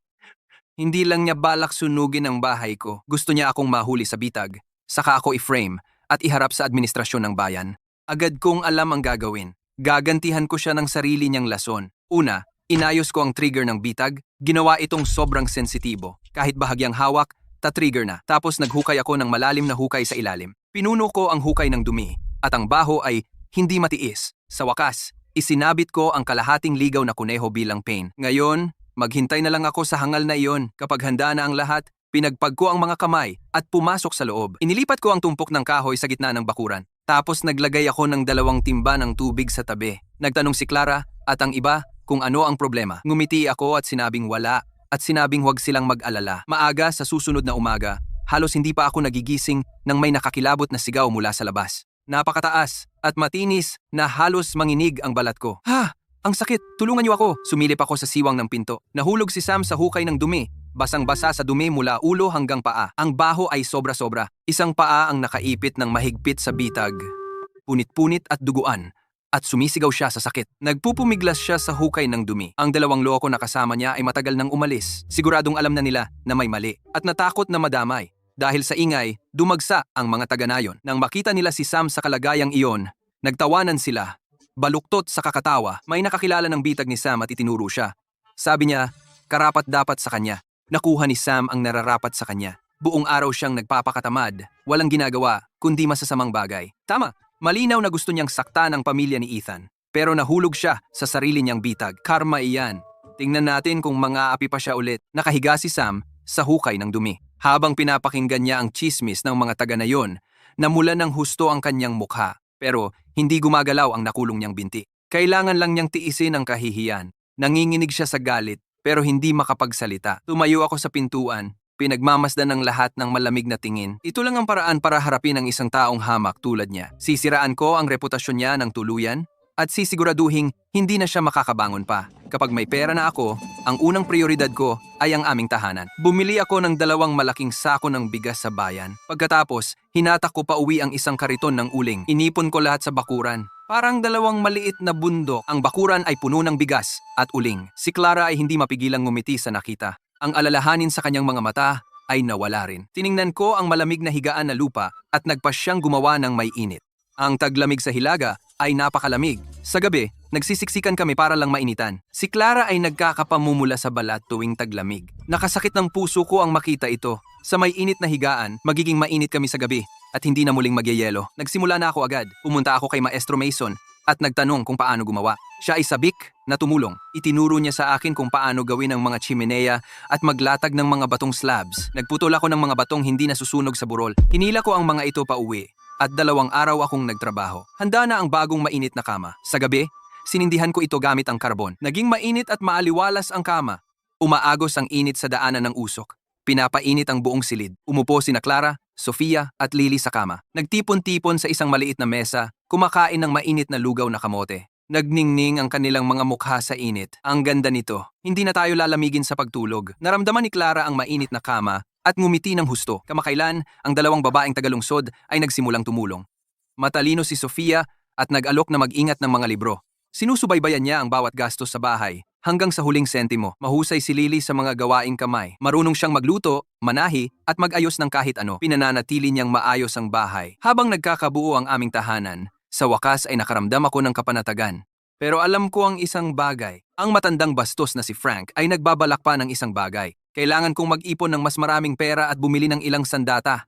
Hindi lang niya balak sunugin ang bahay ko. Gusto niya akong mahuli sa bitag. Saka ako i-frame at iharap sa administrasyon ng bayan. Agad kong alam ang gagawin. Gagantihan ko siya ng sarili niyang lason. Una, inayos ko ang trigger ng bitag. Ginawa itong sobrang sensitibo. Kahit bahagyang hawak, ta-trigger na. Tapos naghukay ako ng malalim na hukay sa ilalim. Pinuno ko ang hukay ng dumi at ang baho ay hindi matiis. Sa wakas, isinabit ko ang kalahating ligaw na kuneho bilang pain. Ngayon, maghintay na lang ako sa hangal na iyon. Kapag handa na ang lahat, pinagpag ko ang mga kamay at pumasok sa loob. Inilipat ko ang tumpok ng kahoy sa gitna ng bakuran. Tapos naglagay ako ng 2 timba ng tubig sa tabi. Nagtanong si Clara at ang iba kung ano ang problema. Ngumiti ako at sinabing wala at sinabing huwag silang mag-alala. Maaga sa susunod na umaga, halos hindi pa ako nagigising nang may nakakilabot na sigaw mula sa labas. Napakataas at matinis na halos manginig ang balat ko. Ha! Ang sakit! Tulungan niyo ako! Sumilip ako sa siwang ng pinto. Nahulog si Sam sa hukay ng dumi. Basang-basa sa dumi mula ulo hanggang paa. Ang baho ay sobra-sobra. Isang paa ang nakaipit ng mahigpit sa bitag. Punit-punit at duguan. At sumisigaw siya sa sakit. Nagpupumiglas siya sa hukay ng dumi. Ang 2 loko na kasama niya ay matagal nang umalis. Siguradong alam na nila na may mali. At natakot na madamay. Dahil sa ingay, dumagsa ang mga taga-nayon. Nang makita nila si Sam sa kalagayang iyon, nagtawanan sila. Baluktot sa kakatawa, may nakakilala ng bitag ni Sam at itinuro siya. Sabi niya, karapat-dapat sa kanya. Nakuha ni Sam ang nararapat sa kanya. Buong araw siyang nagpapakatamad, walang ginagawa, kundi masasamang bagay. Tama, malinaw na gusto niyang sakta ng pamilya ni Ethan. Pero nahulog siya sa sarili niyang bitag. Karma iyan. Tingnan natin kung mga-api pa siya ulit. Nakahiga si Sam sa hukay ng dumi. Habang pinapakinggan niya ang chismis ng mga taga na yon, namula ng husto ang kanyang mukha. Pero hindi gumagalaw ang nakulong niyang binti. Kailangan lang niyang tiisin ang kahihiyan. Nanginginig siya sa galit, pero hindi makapagsalita. Tumayo ako sa pintuan, pinagmamasdan ng lahat ng malamig na tingin. Ito lang ang paraan para harapin ang isang taong hamak tulad niya. Sisiraan ko ang reputasyon niya ng tuluyan at sisiguraduhing hindi na siya makakabangon pa. Kapag may pera na ako, ang unang prioridad ko ay ang aming tahanan. Bumili ako ng 2 malaking sako ng bigas sa bayan. Pagkatapos, hinatak ko pa uwi ang isang kariton ng uling. Inipon ko lahat sa bakuran. Parang 2 maliit na bundok. Ang bakuran ay puno ng bigas at uling. Si Clara ay hindi mapigilang ngumiti sa nakita. Ang alalahanin sa kanyang mga mata ay nawala rin. Tiningnan ko ang malamig na higaan na lupa at nagpasyang gumawa ng may init. Ang taglamig sa hilaga ay napakalamig. Sa gabi, nagsisiksikan kami para lang mainitan. Si Clara ay nagkakapamumula sa balat tuwing taglamig. Nakasakit ng puso ko ang makita ito. Sa may init na higaan, magiging mainit kami sa gabi at hindi na muling magyayelo. Nagsimula na ako agad. Pumunta ako kay Maestro Mason at nagtanong kung paano gumawa. Siya ay sabik na tumulong. Itinuro niya sa akin kung paano gawin ang mga chimenea at maglatag ng mga batong slabs. Nagputol ako ng mga batong hindi nasusunog sa burol. Hinila ko ang mga ito pa uwi at 2 araw akong nagtrabaho. Handa na ang bagong mainit na kama. Sa gabi, sinindihan ko ito gamit ang karbon. Naging mainit at maaliwalas ang kama. Umaagos ang init sa daanan ng usok. Pinapainit ang buong silid. Umupo sina Clara, Sofia at Lily sa kama. Nagtipon-tipon sa isang maliit na mesa, kumakain ng mainit na lugaw na kamote. Nagningning ang kanilang mga mukha sa init. Ang ganda nito. Hindi na tayo lalamigin sa pagtulog. Naramdaman ni Clara ang mainit na kama at ngumiti ng husto. Kamakailan, ang 2 babaeng tagalungsod ay nagsimulang tumulong. Matalino si Sofia at nag-alok na mag-ingat ng mga libro. Sinusubaybayan niya ang bawat gastos sa bahay. Hanggang sa huling sentimo, mahusay si Lily sa mga gawaing kamay. Marunong siyang magluto, manahi, at mag-ayos ng kahit ano. Pinananatili niyang maayos ang bahay. Habang nagkakabuo ang aming tahanan, sa wakas ay nakaramdam ako ng kapanatagan. Pero alam ko ang isang bagay. Ang matandang bastos na si Frank ay nagbabalak pa ng isang bagay. Kailangan kong mag-ipon ng mas maraming pera at bumili ng ilang sandata.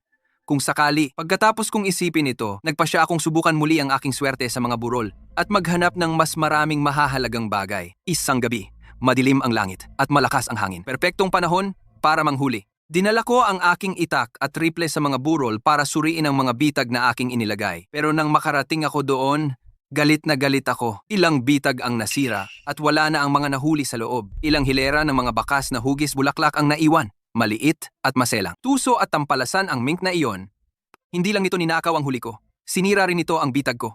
Kung sakali, pagkatapos kong isipin ito, nagpasya akong subukan muli ang aking swerte sa mga burol at maghanap ng mas maraming mahahalagang bagay. Isang gabi, madilim ang langit at malakas ang hangin. Perpektong panahon para manghuli. Dinala ko ang aking itak at triple sa mga burol para suriin ang mga bitag na aking inilagay. Pero nang makarating ako doon, galit na galit ako. Ilang bitag ang nasira at wala na ang mga nahuli sa loob. Ilang hilera ng mga bakas na hugis bulaklak ang naiwan. Maliit at maselang. Tuso at tampalasan ang mink na iyon. Hindi lang nito ninakaw ang huli ko. Sinira rin nito ang bitag ko.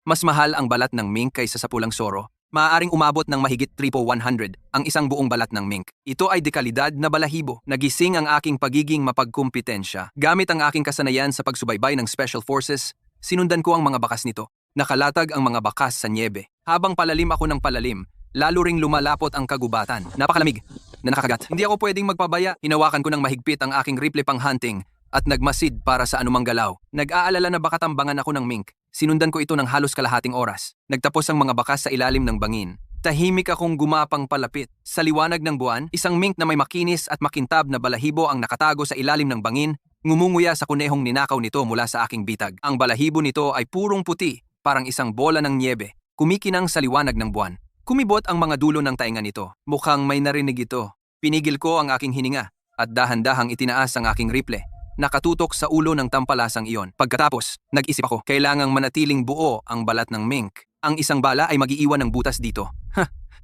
Mas mahal ang balat ng mink kaysa sa pulang soro. Maaaring umabot ng mahigit 100 ang isang buong balat ng mink. Ito ay dekalidad na balahibo. Nagising ang aking pagiging mapagkumpitensya. Gamit ang aking kasanayan sa pagsubaybay ng Special Forces, sinundan ko ang mga bakas nito. Nakalatag ang mga bakas sa niebe. Habang palalim ako ng palalim, lalo ring lumalapot ang kagubatan. Napakalamig na nakakagat. Hindi ako pwedeng magpabaya. Hinawakan ko ng mahigpit ang aking rifle pang hunting at nagmasid para sa anumang galaw. Nag-aalala na baka tambangan ako ng mink. Sinundan ko ito ng halos kalahating oras. Nagtapos ang mga bakas sa ilalim ng bangin. Tahimik akong gumapang palapit. Sa liwanag ng buwan, isang mink na may makinis at makintab na balahibo ang nakatago sa ilalim ng bangin, ngumunguya sa kunehong ninakaw nito mula sa aking bitag. Ang balahibo nito ay purong puti, parang isang bola ng niebe, kumikinang sa liwanag ng buwan. Kumibot ang mga dulo ng tainga nito. Mukhang may narinig ito. Pinigil ko ang aking hininga at dahan-dahang itinaas ang aking rifle. Nakatutok sa ulo ng tampalasang iyon. Pagkatapos, nag-isip ako, kailangang manatiling buo ang balat ng mink. Ang isang bala ay mag-iiwan ng butas dito.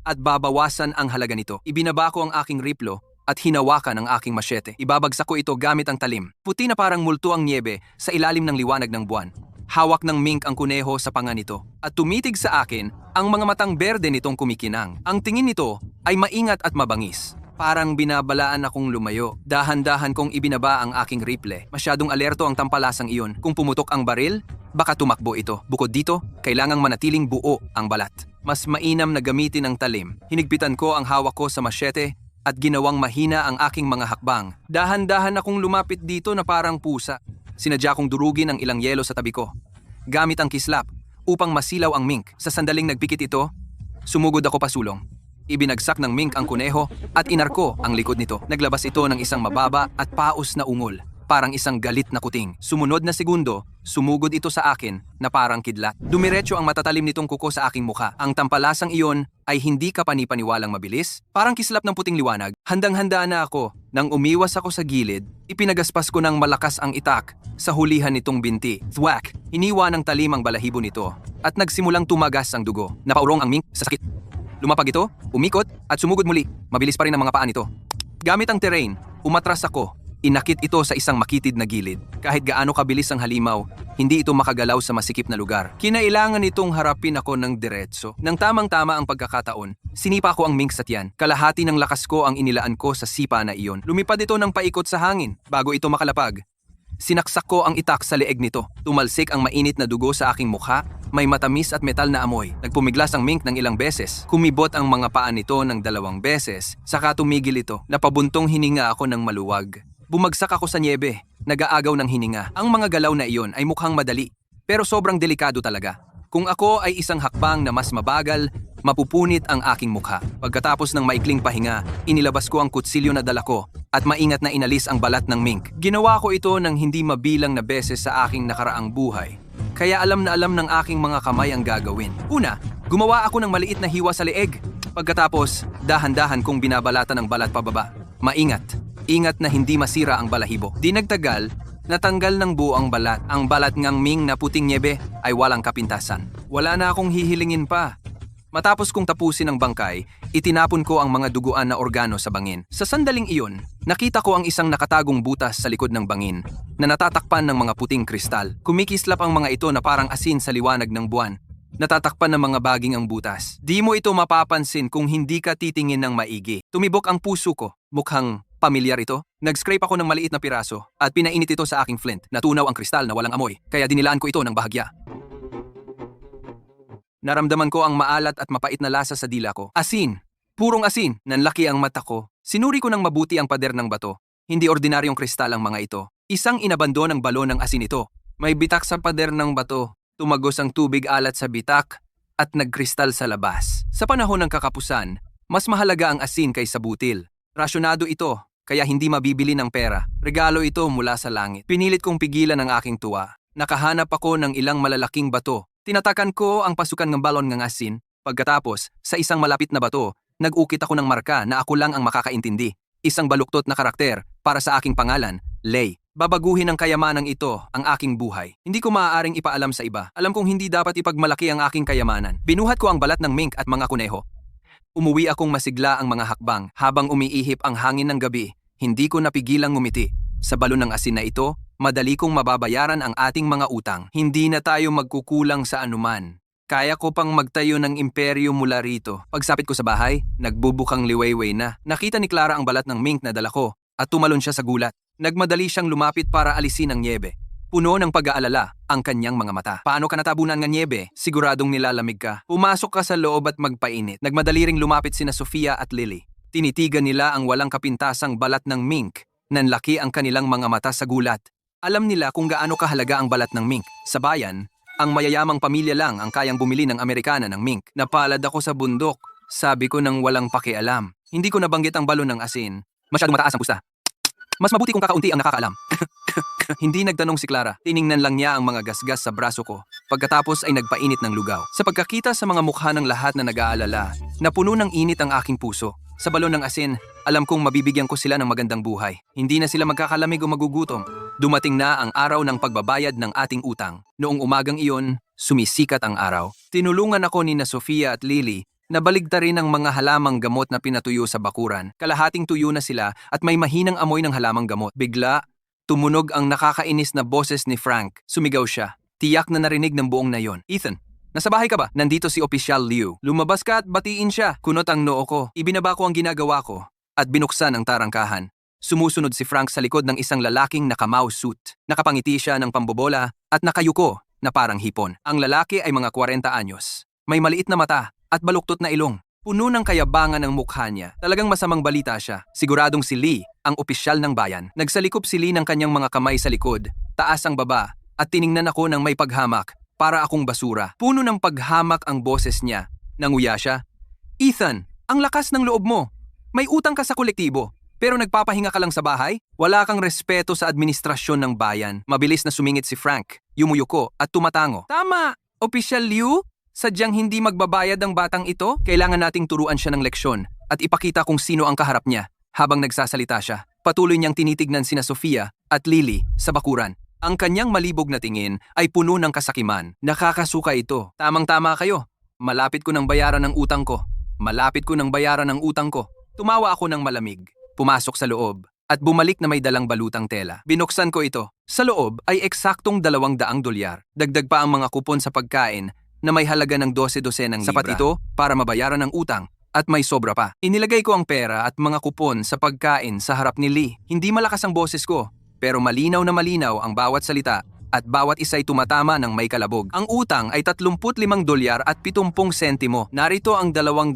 At babawasan ang halaga nito. Ibinaba ko ang aking riplo at hinawakan ang aking masyete. Ibabagsak ko ito gamit ang talim. Puti na parang multo ang niebe sa ilalim ng liwanag ng buwan. Hawak ng mink ang kuneho sa panga nito at tumitig sa akin ang mga matang berde nitong kumikinang. Ang tingin nito ay maingat at mabangis. Parang binabalaan akong lumayo. Dahan-dahan kong ibinaba ang aking rifle. Masyadong alerto ang tampalasang iyon. Kung pumutok ang baril, baka tumakbo ito. Bukod dito, kailangang manatiling buo ang balat. Mas mainam na gamitin ang talim. Hinigpitan ko ang hawak ko sa masyete at ginawang mahina ang aking mga hakbang. Dahan-dahan akong lumapit dito na parang pusa. Sinadya kong durugin ang ilang yelo sa tabi ko. Gamit ang kislap upang masilaw ang mink. Sa sandaling nagpikit ito, sumugod ako pasulong. Ibinagsak ng mink ang kuneho at inarko ang likod nito. Naglabas ito ng isang mababa at paos na ungol. parang isang galit na kuting. Sumunod na segundo, sumugod ito sa akin na parang kidlat. Dumiretso ang matatalim nitong kuko sa aking mukha. Ang tampalasang iyon ay hindi kapanipaniwalang mabilis, parang kislap ng puting liwanag. Handang-handa na ako. Nang umiwas ako sa gilid, ipinagaspas ko ng malakas ang itak sa hulihan nitong binti. Thwack! Iniwa ng talim ang balahibo nito at nagsimulang tumagas ang dugo. Napaurong ang Mink sa sakit. Lumapag ito, umikot at sumugod muli. Mabilis pa rin ang mga paa nito. Gamit ang terrain, umatras ako. Inakit ito sa isang makitid na gilid. Kahit gaano kabilis ang halimaw, hindi ito makagalaw sa masikip na lugar. Kinailangan itong harapin ako ng diretso. Nang tamang-tama ang pagkakataon, sinipa ko ang Mink sa tiyan. Kalahati ng lakas ko ang inilaan ko sa sipa na iyon. Lumipad ito ng paikot sa hangin bago ito makalapag. Sinaksak ko ang itak sa leeg nito. Tumalsik ang mainit na dugo sa aking mukha. May matamis at metal na amoy. Nagpumiglas ang Mink ng ilang beses. Kumibot ang mga paa nito ng 2 beses. Saka tumigil ito. Napabuntong hininga ako ng maluwag. Bumagsak ako sa niebe, nag-aagaw ng hininga. Ang mga galaw na iyon ay mukhang madali, pero sobrang delikado talaga. Kung ako ay isang hakbang na mas mabagal, mapupunit ang aking mukha. Pagkatapos ng maikling pahinga, inilabas ko ang kutsilyo na dala ko at maingat na inalis ang balat ng Mink. Ginawa ko ito ng hindi mabilang na beses sa aking nakaraang buhay. Kaya alam na alam ng aking mga kamay ang gagawin. Una, gumawa ako ng maliit na hiwa sa leeg. Pagkatapos, dahan-dahan kong binabalatan ng balat pababa. Maingat. Ingat na hindi masira ang balahibo. Di nagtagal, natanggal ng buo ang balat. Ang balat ngang Ming na puting niebe ay walang kapintasan. Wala na akong hihilingin pa. Matapos kong tapusin ang bangkay, itinapon ko ang mga duguan na organo sa bangin. Sa sandaling iyon, nakita ko ang isang nakatagong butas sa likod ng bangin na natatakpan ng mga puting kristal. Kumikislap ang mga ito na parang asin sa liwanag ng buwan. Natatakpan ng mga baging ang butas. Di mo ito mapapansin kung hindi ka titingin ng maigi. Tumibok ang puso ko. Mukhang pamilyar ito. Nag-scrape ako ng maliit na piraso at pinainit ito sa aking flint. Natunaw ang kristal na walang amoy, kaya dinilaan ko ito ng bahagya. Naramdaman ko ang maalat at mapait na lasa sa dila ko. Asin! Purong asin! Nanlaki ang mata ko. Sinuri ko ng mabuti ang pader ng bato. Hindi ordinaryong kristal ang mga ito. Isang inabandon ng balon ng asin ito. May bitak sa pader ng bato. Tumagos ang tubig alat sa bitak at nagkristal sa labas. Sa panahon ng kakapusan, mas mahalaga ang asin kaysa butil. Rasyonado ito, kaya hindi mabibili ng pera. Regalo ito mula sa langit. Pinilit kong pigilan ang aking tuwa. Nakahanap ako ng ilang malalaking bato. Tinatakan ko ang pasukan ng balon ng asin. Pagkatapos, sa isang malapit na bato, nag-ukit ako ng marka na ako lang ang makakaintindi. Isang baluktot na karakter para sa aking pangalan, Lei. Babaguhin ng kayamanang ito ang aking buhay. Hindi ko maaaring ipaalam sa iba. Alam kong hindi dapat ipagmalaki ang aking kayamanan. Binuhat ko ang balat ng Mink at mga kuneho. Umuwi akong masigla ang mga hakbang habang umiihip ang hangin ng gabi. Hindi ko napigilang ngumiti. Sa balon ng asin na ito, madali kong mababayaran ang ating mga utang. Hindi na tayo magkukulang sa anuman. Kaya ko pang magtayo ng imperyo mula rito. Pagsapit ko sa bahay, nagbubukang liwayway na. Nakita ni Clara ang balat ng Mink na dala ko at tumalon siya sa gulat. Nagmadali siyang lumapit para alisin ang niebe. Puno ng pag-aalala ang kanyang mga mata. Paano ka natabunan ng niebe? Siguradong nilalamig ka. Pumasok ka sa loob at magpainit. Nagmadali ring lumapit sina Sofia at Lily. Tinitigan nila ang walang kapintasang balat ng Mink. Nanlaki ang kanilang mga mata sa gulat. Alam nila kung gaano kahalaga ang balat ng Mink. Sa bayan, ang mayayamang pamilya lang ang kayang bumili ng Amerikana ng Mink. Napalad ako sa bundok. Sabi ko nang walang pakialam. Hindi ko nabanggit ang balon ng asin. Masyadong mataas ang pusta. Mas mabuti kung kakaunti ang nakakaalam. Hindi nagtanong si Clara. Tiningnan lang niya ang mga gasgas sa braso ko. Pagkatapos ay nagpainit ng lugaw. Sa pagkakita sa mga mukha ng lahat na nag-aalala, napuno ng init ang aking puso. Sa balon ng asin, alam kong mabibigyan ko sila ng magandang buhay. Hindi na sila magkakalamig o magugutom. Dumating na ang araw ng pagbabayad ng ating utang. Noong umagang iyon, sumisikat ang araw. Tinulungan ako ni Sofia at Lily. Nabaligtarin ang mga halamang gamot na pinatuyo sa bakuran. Kalahating tuyo na sila at may mahinang amoy ng halamang gamot. Bigla, tumunog ang nakakainis na boses ni Frank. Sumigaw siya. Tiyak na narinig ng buong nayon. Ethan, nasa bahay ka ba? Nandito si Opisyal Liu. Lumabas ka at batiin siya. Kunot ang noo ko. Ibinaba ko ang ginagawa ko at binuksan ang tarangkahan. Sumusunod si Frank sa likod ng isang lalaking naka-mouse suit. Nakapangiti siya ng pambobola at nakayuko na parang hipon. Ang lalaki ay mga 40 anyos. May maliit na mata at baluktot na ilong. Puno ng kayabangan ang mukha niya. Talagang masamang balita siya. Siguradong si Lee, ang opisyal ng bayan. Nagsalikop si Lee ng kanyang mga kamay sa likod, taas ang baba, at tiningnan ako ng may paghamak, para akong basura. Puno ng paghamak ang boses niya. Nanguya siya. Ethan, ang lakas ng loob mo. May utang ka sa kolektibo. Pero nagpapahinga ka lang sa bahay? Wala kang respeto sa administrasyon ng bayan. Mabilis na sumingit si Frank, yumuyuko at tumatango. Tama! Opisyal Liu? Sadyang hindi magbabayad ang batang ito? Kailangan nating turuan siya ng leksyon at ipakita kung sino ang kaharap niya. Habang nagsasalita siya, patuloy niyang tinitignan sina Sofia at Lily sa bakuran. Ang kanyang malibog na tingin ay puno ng kasakiman. Nakakasuka ito. Tamang-tama kayo. Malapit ko ng bayaran ng utang ko. Malapit ko ng bayaran ng utang ko. Tumawa ako ng malamig. Pumasok sa loob at bumalik na may dalang balutang tela. Binuksan ko ito. Sa loob ay eksaktong $200. Dagdag pa ang mga kupon sa pagkain na may halaga ng 12 dosenang libra. Sapat ito para mabayaran ang utang at may sobra pa. Inilagay ko ang pera at mga kupon sa pagkain sa harap ni Lee. Hindi malakas ang boses ko, pero malinaw na malinaw ang bawat salita at bawat isa'y tumatama ng may kalabog. Ang utang ay $35 at 70 sentimo. Narito ang $200.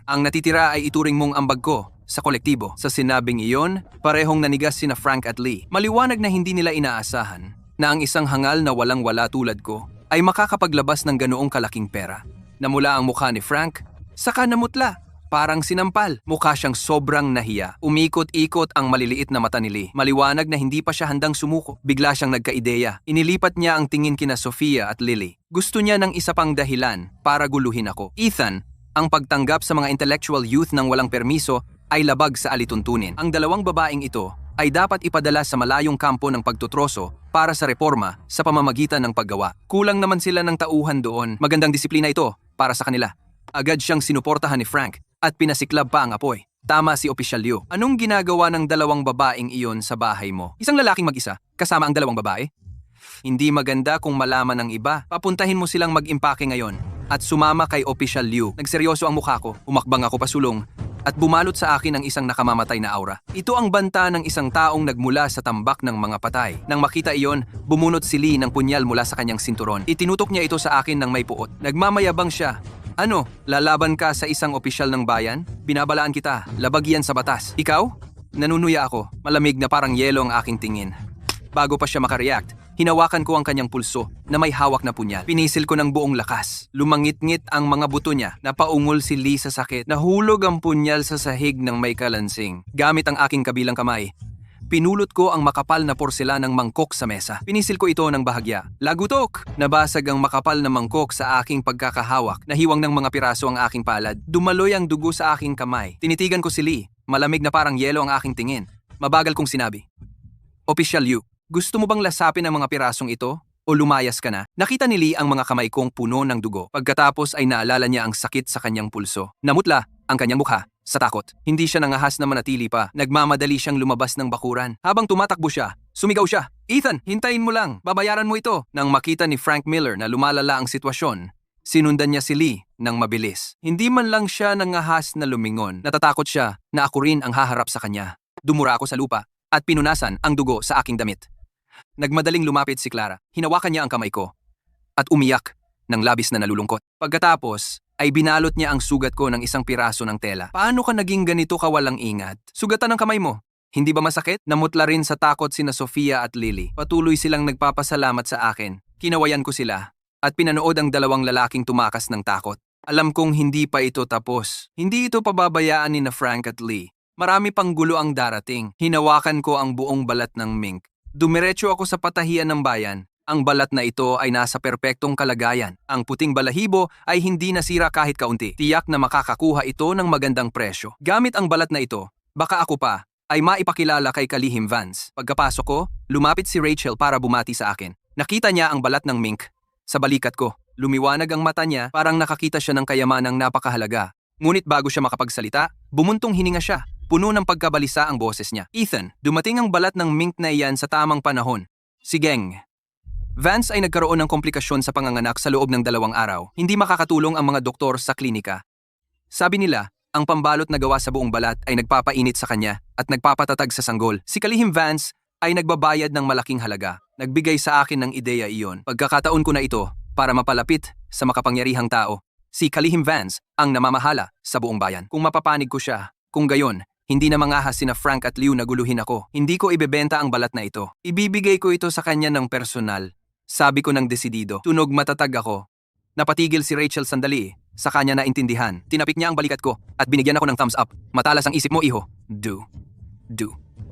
Ang natitira ay ituring mong ambag ko sa kolektibo. Sa sinabing iyon, parehong nanigas sina Frank at Lee. Maliwanag na hindi nila inaasahan na ang isang hangal na walang-wala tulad ko ay makakapaglabas ng ganoong kalaking pera. Namula ang mukha ni Frank, saka namutla. Parang sinampal. Mukha siyang sobrang nahiya. Umikot-ikot ang maliliit na mata ni Lee. Maliwanag na hindi pa siya handang sumuko. Bigla siyang nagkaideya. Inilipat niya ang tingin kina Sofia at Lily. Gusto niya ng isa pang dahilan para guluhin ako. Ethan, ang pagtanggap sa mga intellectual youth ng walang permiso ay labag sa alituntunin. Ang dalawang babaeng ito ay dapat ipadala sa malayong kampo ng pagtutroso para sa reforma sa pamamagitan ng paggawa. Kulang naman sila ng tauhan doon. Magandang disiplina ito para sa kanila. Agad siyang sinuportahan ni Frank at pinasiklab pa ang apoy. Tama si Opisyal Liu. Anong ginagawa ng dalawang babaeng iyon sa bahay mo? Isang lalaking mag-isa, kasama ang dalawang babae? Hindi maganda kung malaman ng iba. Papuntahin mo silang mag-impake ngayon at sumama kay Opisyal Liu. Nagseryoso ang mukha ko, umakbang ako pasulong at bumalot sa akin ang isang nakamamatay na aura. Ito ang banta ng isang taong nagmula sa tambak ng mga patay. Nang makita iyon, bumunot si Lee ng punyal mula sa kanyang sinturon. Itinutok niya ito sa akin ng may puot. Nagmamayabang siya. Ano, lalaban ka sa isang opisyal ng bayan? Binabalaan kita, labag yan sa batas. Ikaw? Nanunuya ako, malamig na parang yelo ang aking tingin. Bago pa siya makareact, hinawakan ko ang kanyang pulso na may hawak na punyal. Pinisil ko ng buong lakas. Lumangit-ngit ang mga buto niya. Napaungol si Lee sa sakit. Nahulog ang punyal sa sahig ng may kalansing. Gamit ang aking kabilang kamay, pinulot ko ang makapal na porselanang mangkok sa mesa. Pinisil ko ito ng bahagya. Lagutok! Nabasag ang makapal na mangkok sa aking pagkakahawak. Nahiwang ng mga piraso ang aking palad. Dumaloy ang dugo sa aking kamay. Tinitigan ko si Lee. Malamig na parang yelo ang aking tingin. Mabagal kong sinabi, Opisyal Liu, gusto mo bang lasapin ang mga pirasong ito? O lumayas ka na? Nakita ni Lee ang mga kamay kong puno ng dugo. Pagkatapos ay naalala niya ang sakit sa kanyang pulso. Namutla ang kanyang mukha sa takot. Hindi siya nangahas na manatili pa. Nagmamadali siyang lumabas ng bakuran. Habang tumatakbo siya, sumigaw siya, Ethan, hintayin mo lang. Babayaran mo ito. Nang makita ni Frank Miller na lumalala ang sitwasyon, sinundan niya si Lee ng mabilis. Hindi man lang siya nangahas na lumingon. Natatakot siya na ako rin ang haharap sa kanya. Dumura ako sa lupa at pinunasan ang dugo sa aking damit. Nagmadaling lumapit si Clara. Hinawakan niya ang kamay ko at umiyak ng labis na nalulungkot. Pagkatapos ay binalot niya ang sugat ko ng isang piraso ng tela. Paano ka naging ganito kawalang ingat? Sugatan ng kamay mo. Hindi ba masakit? Namutla rin sa takot sina Sofia at Lily. Patuloy silang nagpapasalamat sa akin. Kinawayan ko sila at pinanood ang dalawang lalaking tumakas ng takot. Alam kong hindi pa ito tapos. Hindi ito pababayaan ni na Frank at Lee. Marami pang gulo ang darating. Hinawakan ko ang buong balat ng mink. Dumiretso ako sa patahian ng bayan. Ang balat na ito ay nasa perpektong kalagayan. Ang puting balahibo ay hindi nasira kahit kaunti. Tiyak na makakakuha ito ng magandang presyo. Gamit ang balat na ito, baka ako pa ay maipakilala kay Kalihim Vance. Pagkapasok ko, lumapit si Rachel para bumati sa akin. Nakita niya ang balat ng mink sa balikat ko. Lumiwanag ang mata niya, parang nakakita siya ng kayamanang napakahalaga. Ngunit bago siya makapagsalita, bumuntong hininga siya. Puno ng pagkabalisa ang boses niya. Ethan, dumating ang balat ng mink na iyan sa tamang panahon. Sigeng. Vance ay nagkaroon ng komplikasyon sa panganganak sa loob ng 2 araw. Hindi makakatulong ang mga doktor sa klinika. Sabi nila, ang pambalot na gawa sa buong balat ay nagpapainit sa kanya at nagpapatatag sa sanggol. Si Kalihim Vance ay nagbabayad ng malaking halaga. Nagbigay sa akin ng ideya iyon. Pagkakataon ko na ito para mapalapit sa makapangyarihang tao. Si Kalihim Vance ang namamahala sa buong bayan. Kung mapapanig ko siya, kung gayon, hindi na mangahas sina Frank at Liu na guluhin ako. Hindi ko ibebenta ang balat na ito. Ibibigay ko ito sa kanya ng personal. Sabi ko ng desidido. Tunog matatag ako. Napatigil si Rachel sandali. Sa kanya naintindihan. Tinapik niya ang balikat ko at binigyan ako ng thumbs up. Matalas ang isip mo, iho. Do.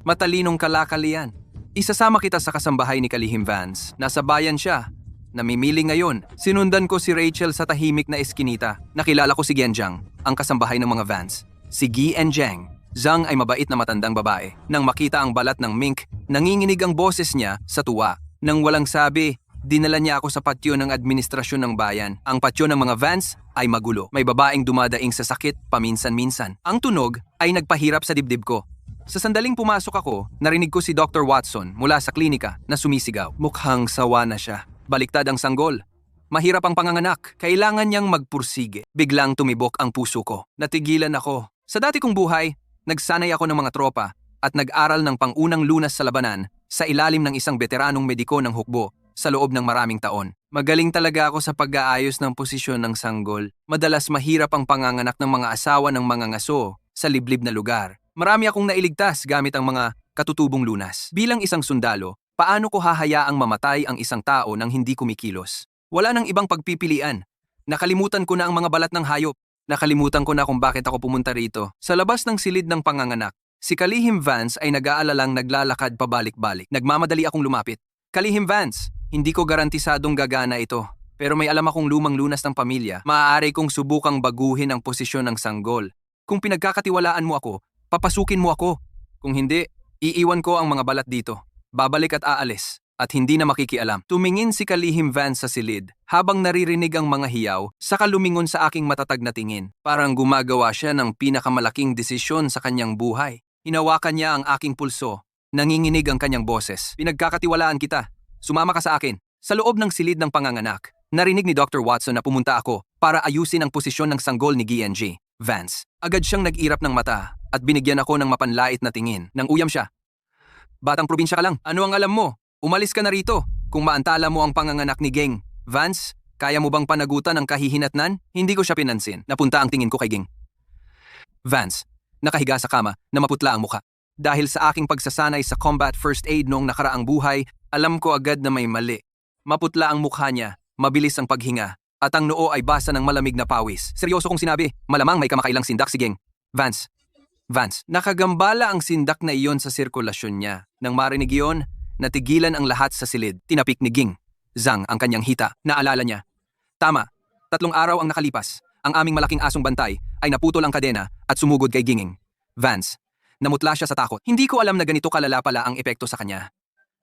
Matalinong kalakal yan. Isasama kita sa kasambahay ni Kalihim Vance. Nasa bayan siya. Namimili ngayon. Sinundan ko si Rachel sa tahimik na eskinita. Nakilala ko si Genjang, ang kasambahay ng mga Vance. Si Gi and Zhang. Zhang ay mabait na matandang babae. Nang makita ang balat ng mink, nanginginig ang boses niya sa tuwa. Nang walang sabi, dinala niya ako sa patio ng administrasyon ng bayan. Ang patio ng mga Vance ay magulo. May babaeng dumadaing sa sakit paminsan-minsan. Ang tunog ay nagpahirap sa dibdib ko. Sa sandaling pumasok ako, narinig ko si Dr. Watson mula sa klinika na sumisigaw. Mukhang sawa na siya. Baliktad ang sanggol. Mahirap ang panganganak. Kailangan niyang magpursige. Biglang tumibok ang puso ko. Natigilan ako. Sa dati kong buhay, nagsanay ako ng mga tropa at nag-aral ng pangunang lunas sa labanan sa ilalim ng isang veteranong mediko ng hukbo sa loob ng maraming taon. Magaling talaga ako sa pag-aayos ng posisyon ng sanggol. Madalas mahirap ang panganganak ng mga asawa ng mga ngaso sa liblib na lugar. Marami akong nailigtas gamit ang mga katutubong lunas. Bilang isang sundalo, paano ko hahayaang mamatay ang isang tao nang hindi kumikilos? Wala nang ibang pagpipilian. Nakalimutan ko na ang mga balat ng hayop. Nakalimutan ko na kung bakit ako pumunta rito. Sa labas ng silid ng panganganak, si Kalihim Vance ay nag-aalalang naglalakad pabalik-balik. Nagmamadali akong lumapit. Kalihim Vance, hindi ko garantisadong gagana ito. Pero may alam akong lumang lunas ng pamilya. Maaari kong subukang baguhin ang posisyon ng sanggol. Kung pinagkakatiwalaan mo ako, papasukin mo ako. Kung hindi, iiwan ko ang mga balat dito. Babalik at aalis. At hindi na makikialam. Tumingin si Kalihim Vance sa silid habang naririnig ang mga hiyaw, saka lumingon sa aking matatag na tingin. Parang gumagawa siya ng pinakamalaking desisyon sa kanyang buhay. Hinawakan niya ang aking pulso. Nanginginig ang kanyang boses. Pinagkakatiwalaan kita. Sumama ka sa akin. Sa loob ng silid ng panganganak, narinig ni Dr. Watson na pumunta ako para ayusin ang posisyon ng sanggol ni GNG. Vance. Agad siyang nag-irap ng mata at binigyan ako ng mapanlait na tingin. Nang uyam siya. Batang probinsya ka lang. Ano ang alam mo? Umalis ka na rito. Kung maantala mo ang panganganak ni Geng. Vance, kaya mo bang panagutan ang kahihinatnan? Hindi ko siya pinansin. Napunta ang tingin ko kay Geng. Vance, nakahiga sa kama na maputla ang muka. Dahil sa aking pagsasanay sa combat first aid noong nakaraang buhay, alam ko agad na may mali. Maputla ang mukha niya, mabilis ang paghinga, at ang noo ay basa ng malamig na pawis. Seryoso kong sinabi, malamang may kamakailang sindak si Geng. Vance, nakagambala ang sindak na iyon sa sirkulasyon niya. Nang marinig iyon, natigilan ang lahat sa silid. Tinapik ni Ging Zhang ang kanyang hita. Naalala niya. Tama, 3 araw ang nakalipas. Ang aming malaking asong bantay ay naputol ang kadena at sumugod kay Ginging. Vance, namutla siya sa takot. Hindi ko alam na ganito kalala pala ang epekto sa kanya.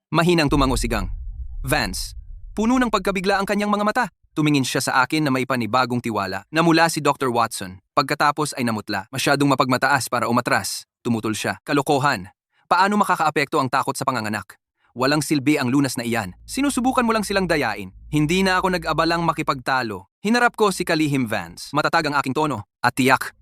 Mahinang tumango si Gang. Vance, puno ng pagkabigla ang kanyang mga mata. Tumingin siya sa akin na may panibagong tiwala. Namula si Dr. Watson. Pagkatapos ay namutla. Masyadong mapagmataas para umatras. Tumutol siya. Kalokohan. Paano makakaapekto ang takot sa panganganak? Walang silbi ang lunas na iyan. Sinusubukan mo lang silang dayain. Hindi na ako nag-abalang makipagtalo. Hinarap ko si Kalihim Vance. Matatag ang aking tono. At tiyak.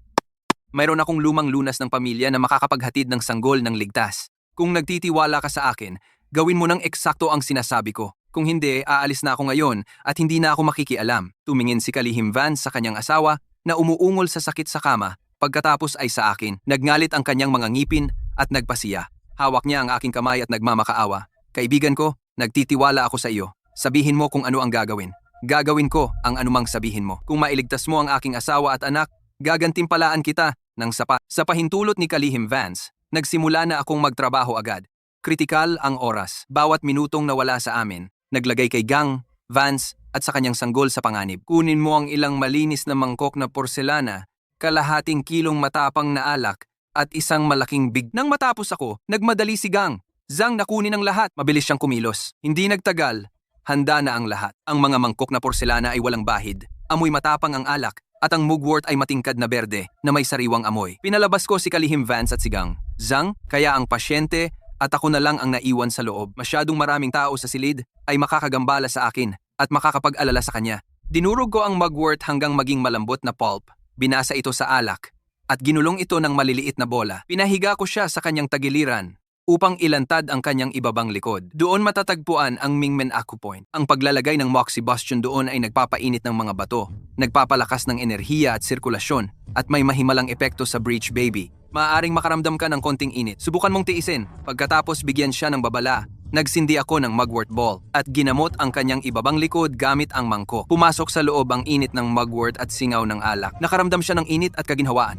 Mayroon akong lumang lunas ng pamilya na makakapaghatid ng sanggol ng ligtas. Kung nagtitiwala ka sa akin, gawin mo ng eksakto ang sinasabi ko. Kung hindi, aalis na ako ngayon at hindi na ako makikialam. Tumingin si Kalihim Vance sa kanyang asawa na umuungol sa sakit sa kama. Pagkatapos ay sa akin. Nagngalit ang kanyang mga ngipin at nagpasiya. Hawak niya ang aking kamay at nagmamakaawa. Kaibigan ko, nagtitiwala ako sa iyo. Sabihin mo kung ano ang gagawin. Gagawin ko ang anumang sabihin mo. Kung mailigtas mo ang aking asawa at anak, gagantimpalaan kita ng sapat. Sa pahintulot ni Kalihim Vance, nagsimula na akong magtrabaho agad. Kritikal ang oras. Bawat minutong nawala sa amin, naglagay kay Gang, Vance at sa kanyang sanggol sa panganib. Kunin mo ang ilang malinis na mangkok na porselana, kalahating kilong matapang na alak, at isang malaking big. Nang matapos ako, nagmadali si Gang. Zhang nakunin ang lahat. Mabilis siyang kumilos. Hindi nagtagal. Handa na ang lahat. Ang mga mangkok na porselana ay walang bahid. Amoy matapang ang alak. At ang mugwort ay matingkad na berde na may sariwang amoy. Pinalabas ko si Kalihim Vance at si Gang. Zhang, kaya ang pasyente at ako na lang ang naiwan sa loob. Masyadong maraming tao sa silid ay makakagambala sa akin at makakapag-alala sa kanya. Dinurog ko ang mugwort hanggang maging malambot na pulp. Binasa ito sa alak at ginulong ito ng maliliit na bola. Pinahiga ko siya sa kanyang tagiliran upang ilantad ang kanyang ibabang likod. Doon matatagpuan ang Mingmen Acupoint. Ang paglalagay ng moxibustion doon ay nagpapainit ng mga bato, nagpapalakas ng enerhiya at sirkulasyon, at may mahimalang epekto sa breech baby. Maaaring makaramdam ka ng konting init. Subukan mong tiisin. Pagkatapos bigyan siya ng babala, nagsindi ako ng mugwort ball at ginamot ang kanyang ibabang likod gamit ang mangkok. Pumasok sa loob ang init ng mugwort at singaw ng alak. Nakaramdam siya ng init at kaginhawaan.